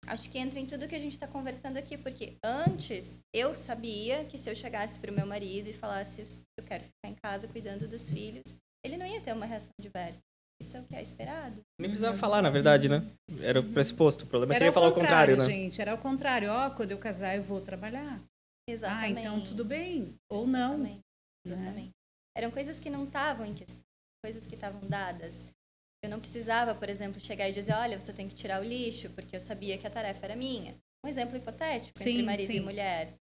acho que entra em tudo que a gente está conversando aqui, porque antes eu sabia que se eu chegasse para o meu marido e falasse eu quero ficar em casa cuidando dos filhos, ele não ia ter uma reação diversa. Isso é o que é esperado. Nem precisava falar, na verdade, né? Era o pressuposto. O problema seria falar o contrário, né? Gente, era o contrário. Quando eu casar, eu vou trabalhar. Exatamente. Então tudo bem. Ou não. Exatamente. Eram coisas que não estavam em questão. Coisas que estavam dadas. Eu não precisava, por exemplo, chegar e dizer, olha, você tem que tirar o lixo, porque eu sabia que a tarefa era minha. Um exemplo hipotético entre marido e mulher.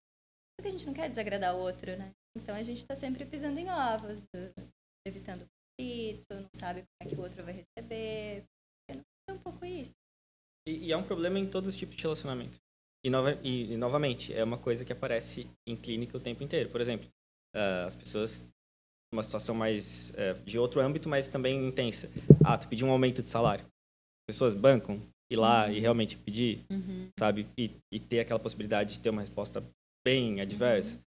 Porque a gente não quer desagradar o outro, né? Então a gente está sempre pisando em ovos, evitando conflito, não sabe como é que o outro vai receber. É um pouco isso. E é um problema em todos os tipos de relacionamento. E novamente, é uma coisa que aparece em clínica o tempo inteiro. Por exemplo, as pessoas uma situação mais de outro âmbito, mas também intensa. Tu pediu um aumento de salário. As pessoas bancam ir lá e realmente pedir, sabe? E ter aquela possibilidade de ter uma resposta bem adversa.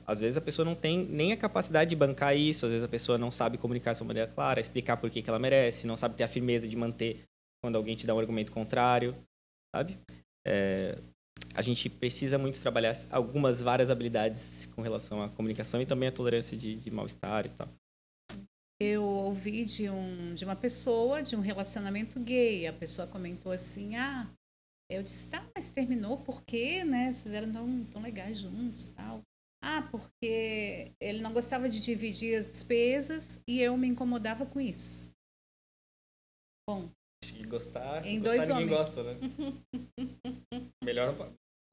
Às vezes a pessoa não tem nem a capacidade de bancar isso, às vezes a pessoa não sabe comunicar de uma maneira clara, explicar por que ela merece, não sabe ter a firmeza de manter quando alguém te dá um argumento contrário, sabe? A gente precisa muito trabalhar várias habilidades com relação à comunicação e também a tolerância de mal-estar e tal. Eu ouvi de uma pessoa, de um relacionamento gay. A pessoa comentou assim, eu disse, mas terminou por quê, né? Vocês eram tão legais juntos, tal. Porque ele não gostava de dividir as despesas e eu me incomodava com isso. Bom, acho que gostar dois ninguém homens. gosta, né? Melhor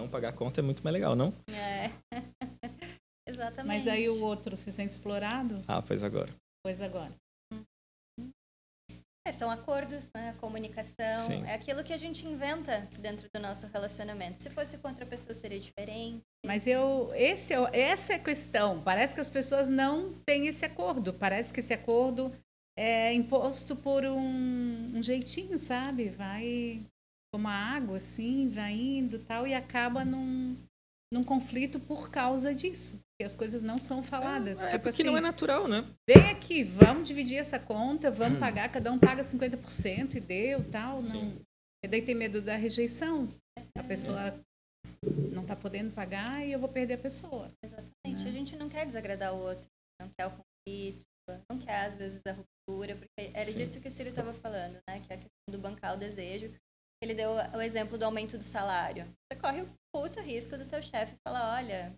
não pagar a conta é muito mais legal, não? Exatamente. Mas aí o outro se sente explorado? Pois agora. São acordos, né? A comunicação. Sim. É aquilo que a gente inventa dentro do nosso relacionamento. Se fosse com outra pessoa, seria diferente. Mas essa é a questão. Parece que as pessoas não têm esse acordo. Parece que esse acordo é imposto por um jeitinho, sabe? Vai como a água, assim, vai indo tal, e acaba num conflito por causa disso. Porque as coisas não são faladas. Porque assim, não é natural, né? Vem aqui, vamos dividir essa conta, vamos pagar, cada um paga 50% e deu, tal. Não. E daí tem medo da rejeição. A pessoa não está podendo pagar e eu vou perder a pessoa. Exatamente. A gente não quer desagradar o outro, não quer o conflito, não quer, às vezes, a ruptura, porque era disso que o Ciro estava falando, né? Que é a questão do bancar o desejo. Ele deu o exemplo do aumento do salário. Você corre o puto risco do teu chefe falar, olha,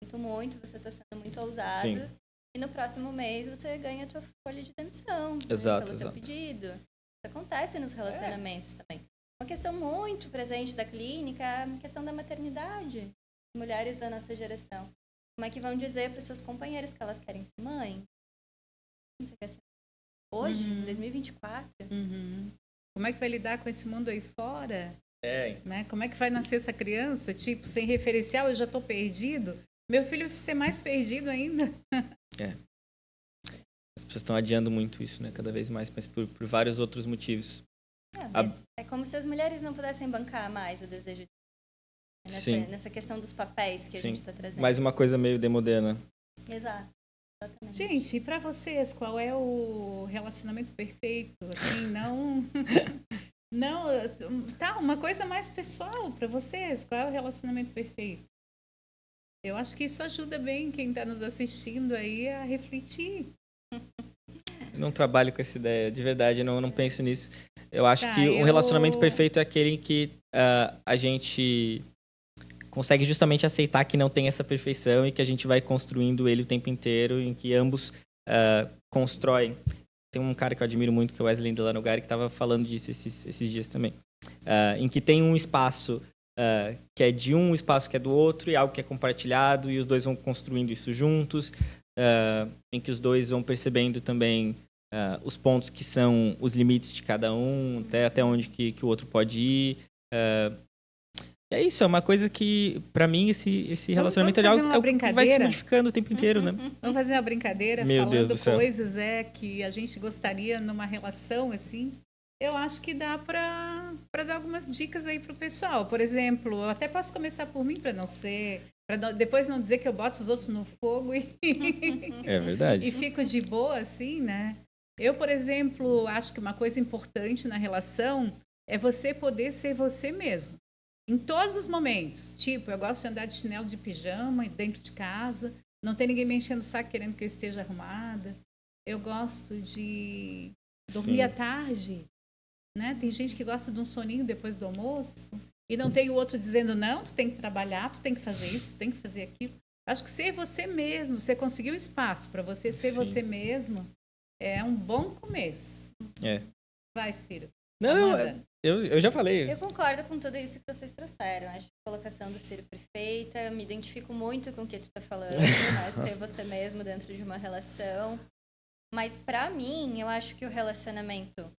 sinto muito, você está sendo muito ousado. Sim. E no próximo mês você ganha a tua folha de demissão, Exato, né, pelo teu pedido. Isso acontece nos relacionamentos também. Uma questão muito presente da clínica é a questão da maternidade. Mulheres da nossa geração. Como é que vão dizer para os seus companheiros que elas querem ser mãe? Você quer ser hoje, em 2024? Como é que vai lidar com esse mundo aí fora? É. Né? Como é que vai nascer essa criança? Tipo, sem referencial, eu já estou perdido. Meu filho vai ser mais perdido ainda. As pessoas estão adiando muito isso, né? Cada vez mais, mas por vários outros motivos. É como se as mulheres não pudessem bancar mais o desejo nessa questão dos papéis que a gente está trazendo. Mais uma coisa meio demodê, né? Exato. Exatamente. Gente, e para vocês, qual é o relacionamento perfeito? Assim, não, tá, uma coisa mais pessoal para vocês. Qual é o relacionamento perfeito? Eu acho que isso ajuda bem quem está nos assistindo aí a refletir. Eu não trabalho com essa ideia, de verdade, eu não penso nisso. Eu acho que um relacionamento perfeito é aquele em que a gente consegue justamente aceitar que não tem essa perfeição e que a gente vai construindo ele o tempo inteiro, em que ambos constroem. Tem um cara que eu admiro muito, que é o Wesley Delanogari, que estava falando disso esses dias também. Em que tem um espaço que é de um, espaço que é do outro, e algo que é compartilhado, e os dois vão construindo isso juntos, em que os dois vão percebendo também os pontos que são os limites de cada um, até onde que o outro pode ir. É isso, é uma coisa que, pra mim, esse relacionamento é algo que vai se modificando o tempo inteiro, né? Vamos fazer uma brincadeira falando coisas que a gente gostaria numa relação, assim. Eu acho que dá pra dar algumas dicas aí pro pessoal. Por exemplo, eu até posso começar por mim, depois não dizer que eu boto os outros no fogo É verdade. E fico de boa, assim, né? Eu, por exemplo, acho que uma coisa importante na relação é você poder ser você mesmo. Em todos os momentos. Tipo, eu gosto de andar de chinelo de pijama dentro de casa. Não tem ninguém me enchendo o saco querendo que eu esteja arrumada. Eu gosto de dormir à tarde. Né? Tem gente que gosta de um soninho depois do almoço. E não tem o outro dizendo, não, tu tem que trabalhar, tu tem que fazer isso, tu tem que fazer aquilo. Acho que ser você mesmo, você conseguiu espaço para você ser você mesmo, é um bom começo. Vai, Ciro. Não, eu já falei. Eu concordo com tudo isso que vocês trouxeram. Acho que a colocação do Ciro perfeita. Eu me identifico muito com o que tu tá falando, né? Ser você mesmo dentro de uma relação. Mas pra mim, eu acho que o relacionamento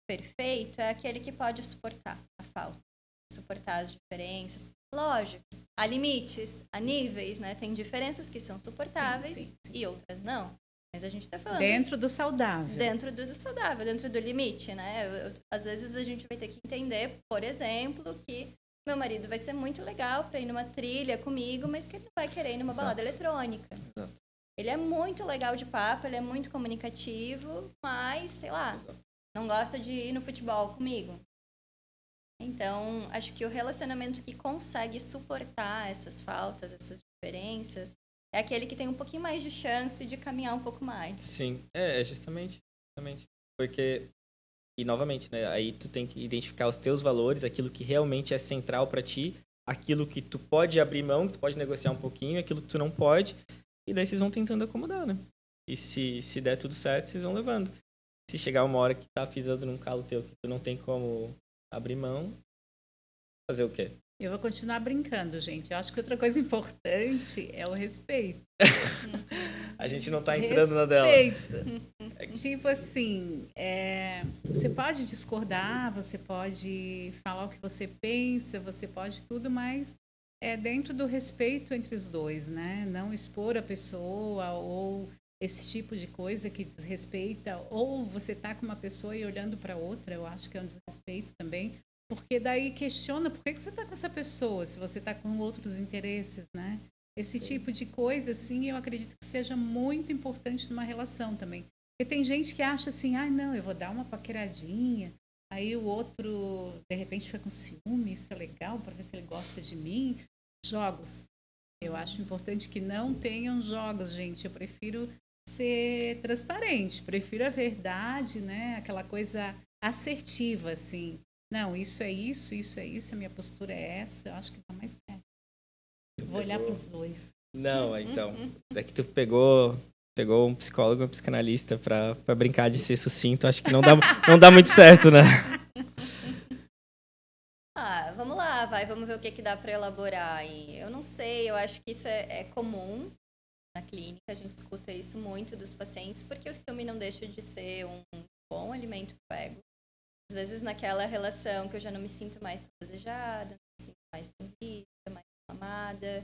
perfeito é aquele que pode suportar a falta, suportar as diferenças. Lógico, há limites, há níveis, né? Tem diferenças que são suportáveis e outras não. Mas a gente tá falando... Dentro do saudável. Dentro do saudável, dentro do limite, né? Às vezes a gente vai ter que entender, por exemplo, que meu marido vai ser muito legal para ir numa trilha comigo, mas que ele não vai querer ir numa balada eletrônica. Exato. Ele é muito legal de papo, ele é muito comunicativo, mas, sei lá, não gosta de ir no futebol comigo. Então, acho que o relacionamento que consegue suportar essas faltas, essas diferenças, é aquele que tem um pouquinho mais de chance de caminhar um pouco mais. Sim, justamente. Porque, e novamente, né, aí tu tem que identificar os teus valores, aquilo que realmente é central para ti, aquilo que tu pode abrir mão, que tu pode negociar um pouquinho, aquilo que tu não pode, e daí vocês vão tentando acomodar, né? E se der tudo certo, vocês vão levando. Se chegar uma hora que tá pisando num calo teu que tu não tem como abrir mão, fazer o quê? Eu vou continuar brincando, gente. Eu acho que outra coisa importante é o respeito. A gente não tá entrando na dela. Respeito. Tipo assim, você pode discordar, você pode falar o que você pensa, você pode tudo, mas é dentro do respeito entre os dois, né? Não expor a pessoa ou esse tipo de coisa que desrespeita, ou você tá com uma pessoa e olhando para outra, eu acho que é um desrespeito também. Porque daí questiona por que você está com essa pessoa, se você está com outros interesses, né? Esse tipo de coisa, assim, eu acredito que seja muito importante numa relação também. Porque tem gente que acha assim, não, eu vou dar uma paqueradinha, aí o outro, de repente, fica com ciúme, isso é legal, para ver se ele gosta de mim. Jogos. Eu acho importante que não tenham jogos, gente. Eu prefiro ser transparente. Prefiro a verdade, né? Aquela coisa assertiva, assim. Não, isso é isso, a minha postura é essa. Eu acho que tá mais certo. Vou olhar para os dois. Não, então. É que tu pegou um psicólogo, um psicanalista pra brincar de ser sucinto. Acho que não dá muito certo, né? Vamos lá, vamos ver o que dá para elaborar. E eu não sei, eu acho que isso é comum na clínica, a gente escuta isso muito dos pacientes, porque o ciúme não deixa de ser um bom alimento pro ego. Às vezes naquela relação que eu já não me sinto mais tão desejada, não me sinto mais tão vista, mais amada.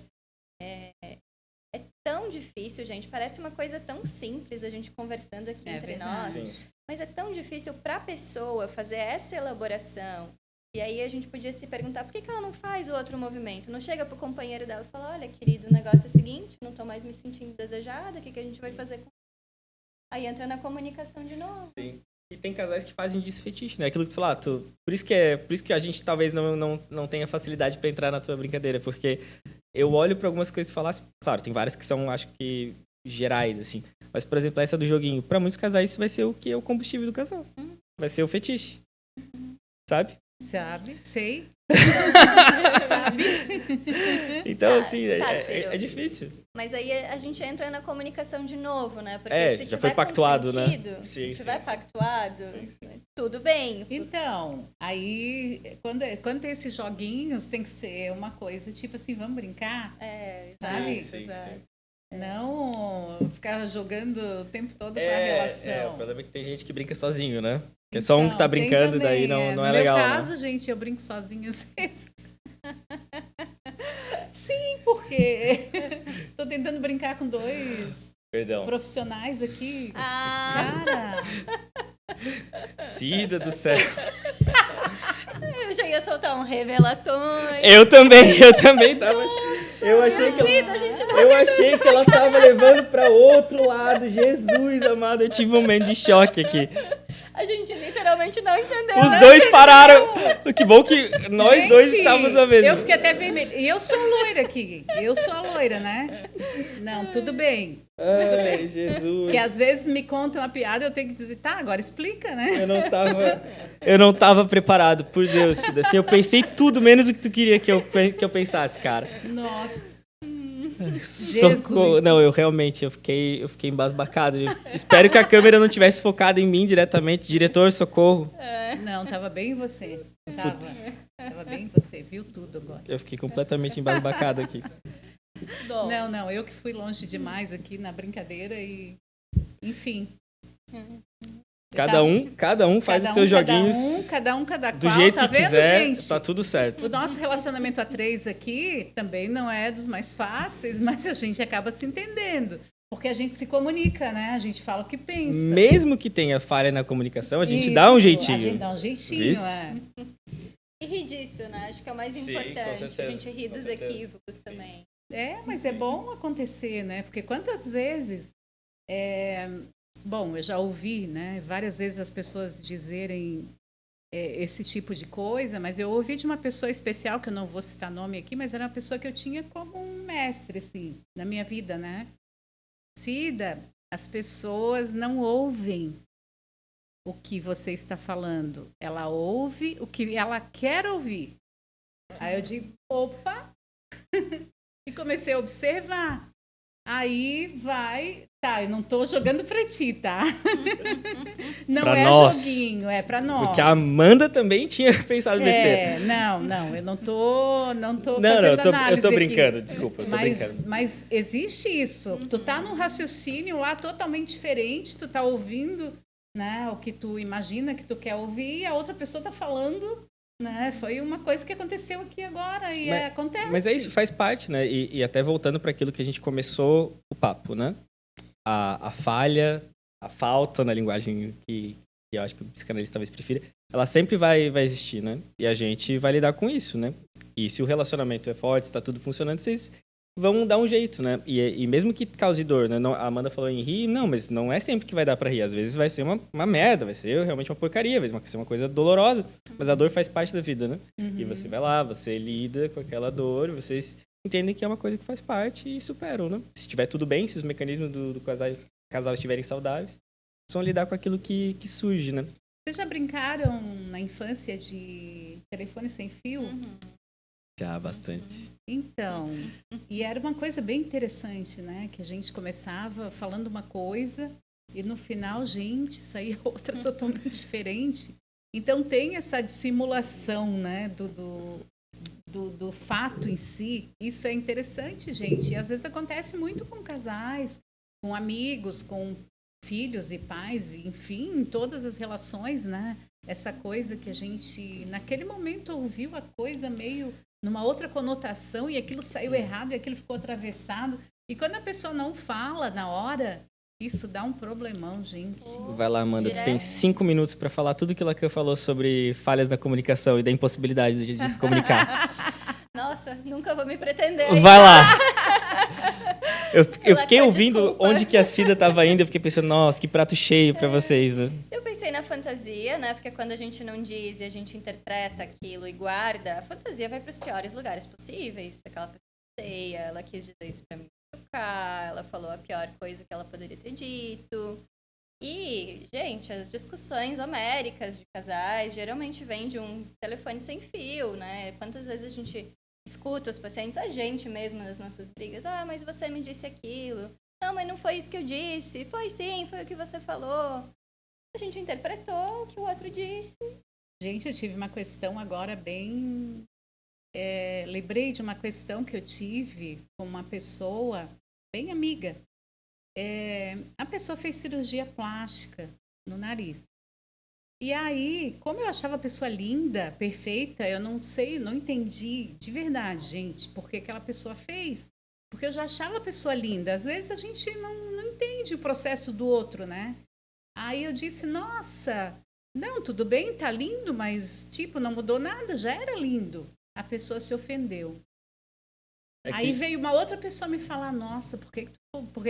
É tão difícil, gente, parece uma coisa tão simples a gente conversando aqui entre nós, mas é tão difícil para a pessoa fazer essa elaboração. E aí a gente podia se perguntar por que ela não faz o outro movimento? Não chega pro companheiro dela e fala, olha, querido, o negócio é o seguinte, não tô mais me sentindo desejada, o que a gente vai fazer com... Aí entra na comunicação de novo. Sim. E tem casais que fazem disso fetiche, né? Aquilo que tu falou, por isso que a gente talvez não tenha facilidade para entrar na tua brincadeira, porque eu olho para algumas coisas e falo assim, claro, tem várias que são, acho que, gerais, assim. Mas, por exemplo, essa do joguinho, para muitos casais isso vai ser o que é o combustível do casal. Vai ser o fetiche. Sabe? Sabe, sei. Sabe? Então, assim, é difícil. Mas aí a gente entra na comunicação de novo, né? Porque se já tiver foi pactuado, consentido, né? se tiver pactuado, tudo bem. Então, aí, quando tem esses joguinhos, tem que ser uma coisa tipo assim, vamos brincar? Sabe? Sim. Não ficar jogando o tempo todo com a relação. O problema é que tem gente que brinca sozinho, né? Que é só um que tá brincando, daí não é legal. No meu caso, gente, eu brinco sozinha às vezes. Sim, porque tô tentando brincar com dois profissionais aqui. Cara! Cida do céu. Eu já ia soltar revelações. Eu também tava. Eu achei que ela tava levando pra outro lado. Jesus amado, eu tive um momento de choque aqui. A gente literalmente não entendeu. Os dois pararam. Que bom que nós dois estávamos a ver. Eu fiquei até vermelha. E eu sou loira aqui. Eu sou a loira, né? Não, tudo bem. Tudo bem. Jesus. Porque às vezes me contam uma piada e eu tenho que dizer, tá, agora explica, né? Eu não tava preparado, por Deus, Cida. Assim, eu pensei tudo menos o que tu queria que eu pensasse, cara. Nossa. Socorro. Não, eu fiquei embasbacado. Espero que a câmera não tivesse focado em mim diretamente. Diretor, socorro. Não, tava bem em você. Tava bem em você, viu tudo agora. Eu fiquei completamente embasbacado aqui. Bom. Não, eu que fui longe demais aqui na brincadeira e... Enfim. Cada um faz os seus joguinhos. Cada qual, do jeito tá que vendo, quiser, gente? tá tudo certo. O nosso relacionamento a três aqui também não é dos mais fáceis, mas a gente acaba se entendendo. Porque a gente se comunica, né? A gente fala o que pensa. Mesmo que tenha falha na comunicação, a gente dá um jeitinho. A gente dá um jeitinho, E rir disso, né? Acho que é o mais importante. A gente rir dos equívocos também. Mas é bom acontecer, né? Porque quantas vezes... Bom, eu já ouvi, né, várias vezes as pessoas dizerem esse tipo de coisa, mas eu ouvi de uma pessoa especial, que eu não vou citar nome aqui, mas era uma pessoa que eu tinha como um mestre, assim, na minha vida, né? Cida, as pessoas não ouvem o que você está falando. Ela ouve o que ela quer ouvir. Aí eu digo, opa! E comecei a observar. Aí vai... Tá, eu não tô jogando pra ti, tá? Não pra é nós. Joguinho, é pra nós. Porque a Amanda também tinha pensado besteira. Não, eu não tô fazendo análise eu tô brincando, aqui. desculpa, eu tô brincando. Mas existe isso. Tu tá num raciocínio lá totalmente diferente, tu tá ouvindo, né, o que tu imagina que tu quer ouvir, e a outra pessoa tá falando, né? Foi uma coisa que aconteceu aqui agora e acontece. Mas é isso, faz parte, né? E até voltando para aquilo que a gente começou o papo, né? A falha, a falta na linguagem que eu acho que o psicanalista talvez prefira, ela sempre vai existir, né? E a gente vai lidar com isso, né? E se o relacionamento é forte, está tudo funcionando, vocês vão dar um jeito, né? E mesmo que cause dor, né? A Amanda falou em rir, não, mas não é sempre que vai dar para rir. Às vezes vai ser uma merda, vai ser realmente uma porcaria, vai ser uma coisa dolorosa, mas a dor faz parte da vida, né? E você vai lá, você lida com aquela dor, vocês entendem que é uma coisa que faz parte e superam, né? Se estiver tudo bem, se os mecanismos do casal casal estiverem saudáveis, eles vão lidar com aquilo que surge, né? Vocês já brincaram na infância de telefone sem fio? Já, bastante. Então, e era uma coisa bem interessante, né? Que a gente começava falando uma coisa e no final, gente, saía outra totalmente diferente. Então, tem essa dissimulação, né? Do fato em si. Isso é interessante, gente. E às vezes acontece muito com casais, com amigos, com filhos e pais, enfim, em todas as relações, né? Essa coisa que a gente, naquele momento, ouviu a coisa meio numa outra conotação e aquilo saiu errado e aquilo ficou atravessado. E quando a pessoa não fala na hora, isso dá um problemão, gente. Vai lá, Amanda. Tu tem 5 minutos para falar tudo que o Lacan falou sobre falhas na comunicação e da impossibilidade de comunicar. Nossa, nunca vou me pretender. Vai lá! Eu fiquei ouvindo desculpa. onde que a Cida estava indo, eu fiquei pensando, nossa, que prato cheio para vocês, né? Eu pensei na fantasia, né? Porque quando a gente não diz e a gente interpreta aquilo e guarda, a fantasia vai para os piores lugares possíveis. Aquela pessoa feia, ela quis dizer isso para mim chocar, ela falou a pior coisa que ela poderia ter dito. E, gente, as discussões homéricas de casais geralmente vêm de um telefone sem fio, né? Quantas vezes a gente escuta os pacientes, a gente mesmo nas nossas brigas, mas você me disse aquilo. Não, mas não foi isso que eu disse. Foi sim, foi o que você falou. A gente interpretou o que o outro disse. Gente, eu tive uma questão agora bem... lembrei de uma questão que eu tive com uma pessoa bem amiga. A pessoa fez cirurgia plástica no nariz. E aí, como eu achava a pessoa linda, perfeita, eu não sei, não entendi de verdade, gente, por que aquela pessoa fez. Porque eu já achava a pessoa linda. Às vezes a gente não entende o processo do outro, né? Aí eu disse, nossa, não, tudo bem, tá lindo, mas, tipo, não mudou nada, já era lindo. A pessoa se ofendeu. Aí veio uma outra pessoa me falar, nossa, por que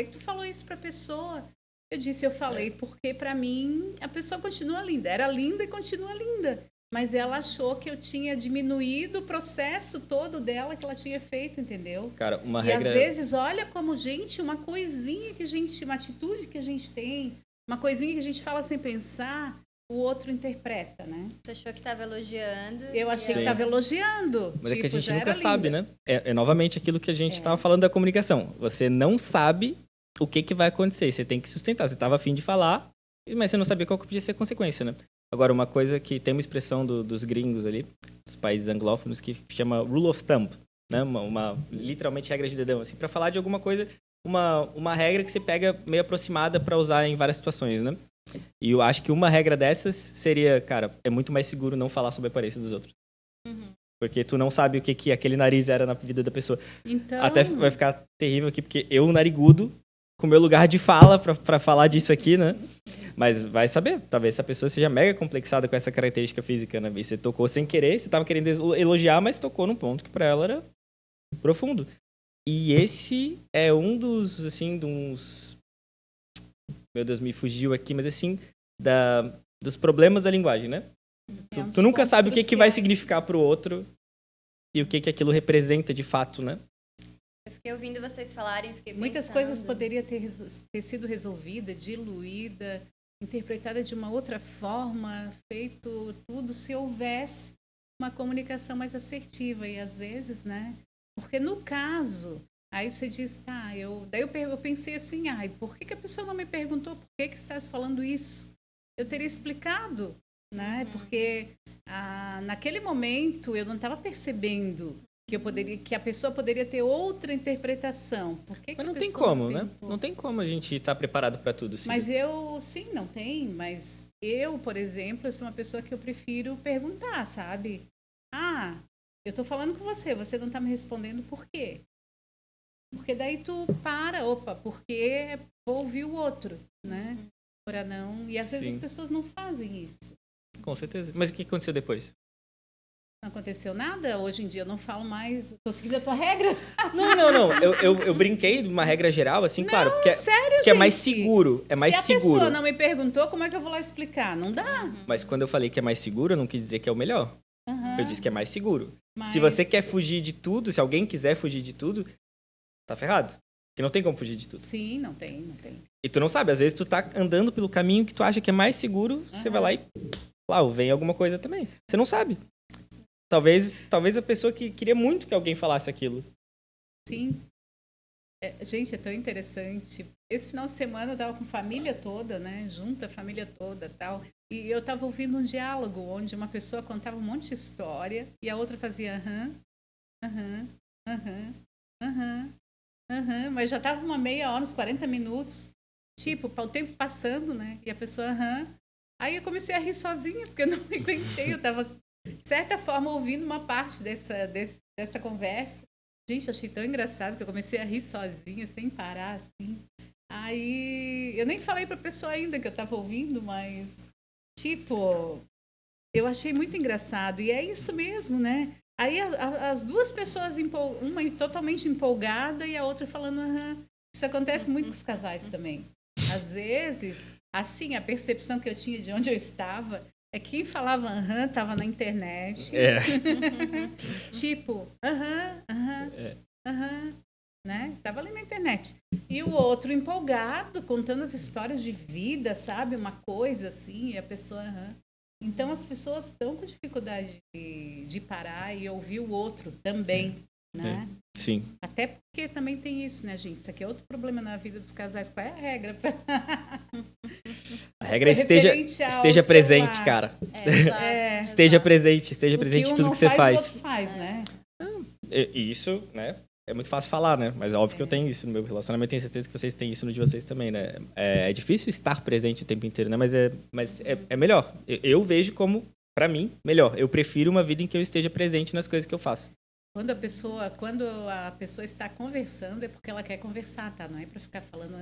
tu falou isso pra pessoa? Eu falei, porque pra mim a pessoa continua linda. Era linda e continua linda. Mas ela achou que eu tinha diminuído o processo todo dela que ela tinha feito, entendeu? Cara, uma e regra... às vezes, olha como, gente, uma coisinha que a gente, uma atitude que a gente tem, uma coisinha que a gente fala sem pensar, o outro interpreta, né? Você achou que estava elogiando? Eu achei que estava elogiando. Mas é que a gente já nunca era sabe, linda. né? É novamente aquilo que a gente estava falando da comunicação. Você não sabe o que vai acontecer. Você tem que sustentar. Você estava afim de falar, mas você não sabia qual que podia ser a consequência, né? Agora, uma coisa que tem uma expressão dos gringos ali, dos países anglófonos, que chama rule of thumb, né? Uma literalmente regra de dedão, assim, para falar de alguma coisa, uma regra que você pega meio aproximada para usar em várias situações, né? E eu acho que uma regra dessas seria, cara, é muito mais seguro não falar sobre a aparência dos outros. Porque tu não sabe o que aquele nariz era na vida da pessoa. Então... Até vai ficar terrível aqui, porque eu, narigudo, com meu lugar de fala pra falar disso aqui, né? Mas vai saber, talvez essa pessoa seja mega complexada com essa característica física, né? E você tocou sem querer, você tava querendo elogiar, mas tocou num ponto que pra ela era profundo. E esse é um dos, assim, meu Deus, me fugiu aqui, mas assim, dos problemas da linguagem, né? Tu nunca sabe o que vai significar pro outro e o que aquilo representa de fato, né? Eu fiquei ouvindo vocês falarem, fiquei pensando... Muitas coisas poderiam ter sido resolvidas, diluída, interpretada de uma outra forma, feito tudo se houvesse uma comunicação mais assertiva. E às vezes, né? Porque no caso, aí você diz, tá, daí eu pensei assim, por que a pessoa não me perguntou por que estás falando isso? Eu teria explicado, né? Porque naquele momento eu não estava percebendo que a pessoa poderia ter outra interpretação. Mas não tem como, né? Não tem como a gente estar preparado para tudo. Sim. Mas sim, não tem. Mas eu, por exemplo, eu sou uma pessoa que eu prefiro perguntar, sabe? Eu estou falando com você, você não está me respondendo por quê? Porque daí tu porque vou ouvir o outro, né? Para não... E às vezes as pessoas não fazem isso. Com certeza. Mas o que aconteceu depois? Não aconteceu nada? Hoje em dia eu não falo mais. Tô seguindo a tua regra? Não. Eu brinquei de uma regra geral, assim, não, claro. Porque sério, que é mais seguro. É mais Se a seguro. pessoa não me perguntou, como é que eu vou lá explicar? Não dá. Mas quando eu falei que é mais seguro, eu não quis dizer que é o melhor. Eu disse que é mais seguro. Mas... Se você quer fugir de tudo, se alguém quiser fugir de tudo, tá ferrado. Porque não tem como fugir de tudo. Sim, não tem. E tu não sabe, às vezes tu tá andando pelo caminho que tu acha que é mais seguro, você vai lá e lá vem alguma coisa também. Você não sabe. Talvez a pessoa que queria muito que alguém falasse aquilo. Sim. Gente, é tão interessante. Esse final de semana eu tava com a família toda, né? Junta a família toda, tal. E eu tava ouvindo um diálogo onde uma pessoa contava um monte de história e a outra fazia mas já tava uma meia hora, uns 40 minutos. Tipo, o tempo passando, né? E a pessoa Aí eu comecei a rir sozinha, porque eu não me aguentei. Eu tava, de certa forma, ouvindo uma parte dessa conversa. Gente, eu achei tão engraçado que eu comecei a rir sozinha, sem parar, assim. Aí, eu nem falei pra pessoa ainda que eu tava ouvindo, mas, tipo, eu achei muito engraçado. E é isso mesmo, né? Aí, as duas pessoas, uma totalmente empolgada e a outra falando, Isso acontece muito com os casais também. Às vezes, assim, a percepção que eu tinha de onde eu estava é que quem falava estava na internet. Tipo, né? Tava ali na internet. E o outro empolgado, contando as histórias de vida, sabe? Uma coisa assim, e a pessoa, Então as pessoas estão com dificuldade de parar e ouvir o outro também, né? Sim. Até porque também tem isso, né, gente? Isso aqui é outro problema na vida dos casais. Qual é a regra? A regra é esteja presente, cara. Esteja presente em tudo que você faz. O outro faz, né? Isso, né? É muito fácil falar, né? Mas é óbvio que eu tenho isso no meu relacionamento. Tenho certeza que vocês têm isso no de vocês também, né? É difícil estar presente o tempo inteiro, né? Mas é melhor. Eu vejo como, pra mim, melhor. Eu prefiro uma vida em que eu esteja presente nas coisas que eu faço. Quando a pessoa está conversando, é porque ela quer conversar, tá? Não é pra ficar falando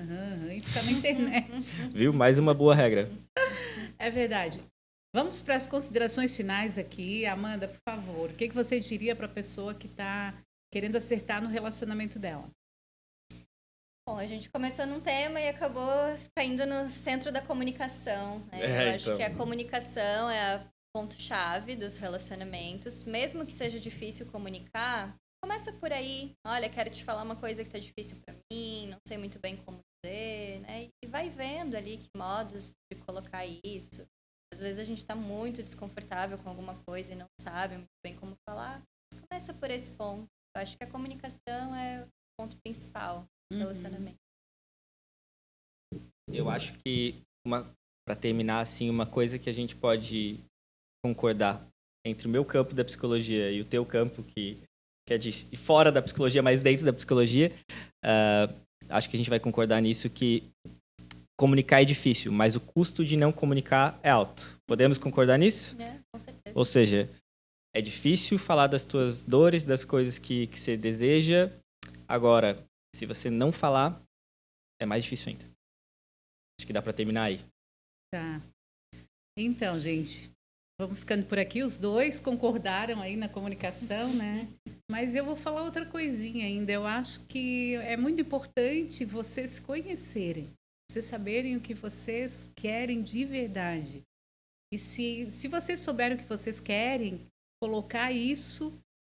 e ficar na internet. Viu? Mais uma boa regra. É verdade. Vamos para as considerações finais aqui. Amanda, por favor, o que você diria para a pessoa que está querendo acertar no relacionamento dela? Bom, a gente começou num tema e acabou caindo no centro da comunicação, né? Eu acho que a comunicação é o ponto-chave dos relacionamentos. Mesmo que seja difícil comunicar, começa por aí. Olha, quero te falar uma coisa que tá difícil para mim, não sei muito bem como dizer, né? E vai vendo ali que modos de colocar isso. Às vezes a gente está muito desconfortável com alguma coisa e não sabe muito bem como falar. Começa por esse ponto. Eu acho que a comunicação é o ponto principal dos relacionamentos. Eu acho que, para terminar, assim, uma coisa que a gente pode concordar entre o meu campo da psicologia e o teu campo, que é de fora da psicologia, mas dentro da psicologia, acho que a gente vai concordar nisso, que comunicar é difícil, mas o custo de não comunicar é alto. Podemos concordar nisso? Com certeza. Ou seja, é difícil falar das tuas dores, das coisas que você deseja. Agora, se você não falar, é mais difícil ainda. Acho que dá para terminar aí. Tá. Então, gente, vamos ficando por aqui. Os dois concordaram aí na comunicação, né? Mas eu vou falar outra coisinha ainda. Eu acho que é muito importante vocês se conhecerem. Vocês saberem o que vocês querem de verdade. E se vocês souberem o que vocês querem, colocar isso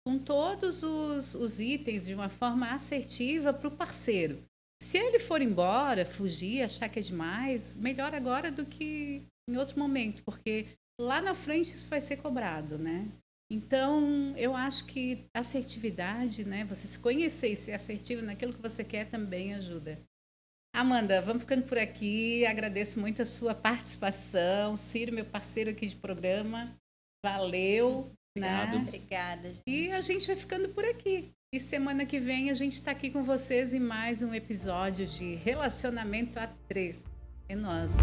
com todos os itens de uma forma assertiva para o parceiro. Se ele for embora, fugir, achar que é demais, melhor agora do que em outro momento, porque lá na frente isso vai ser cobrado, né? Então, eu acho que assertividade, né? Você se conhecer e ser assertivo naquilo que você quer também ajuda. Amanda, vamos ficando por aqui. Agradeço muito a sua participação. Ciro, meu parceiro aqui de programa. Valeu. Obrigado. Né? Obrigada, gente. E a gente vai ficando por aqui. E semana que vem a gente está aqui com vocês em mais um episódio de Relacionamento a 3. É nóis.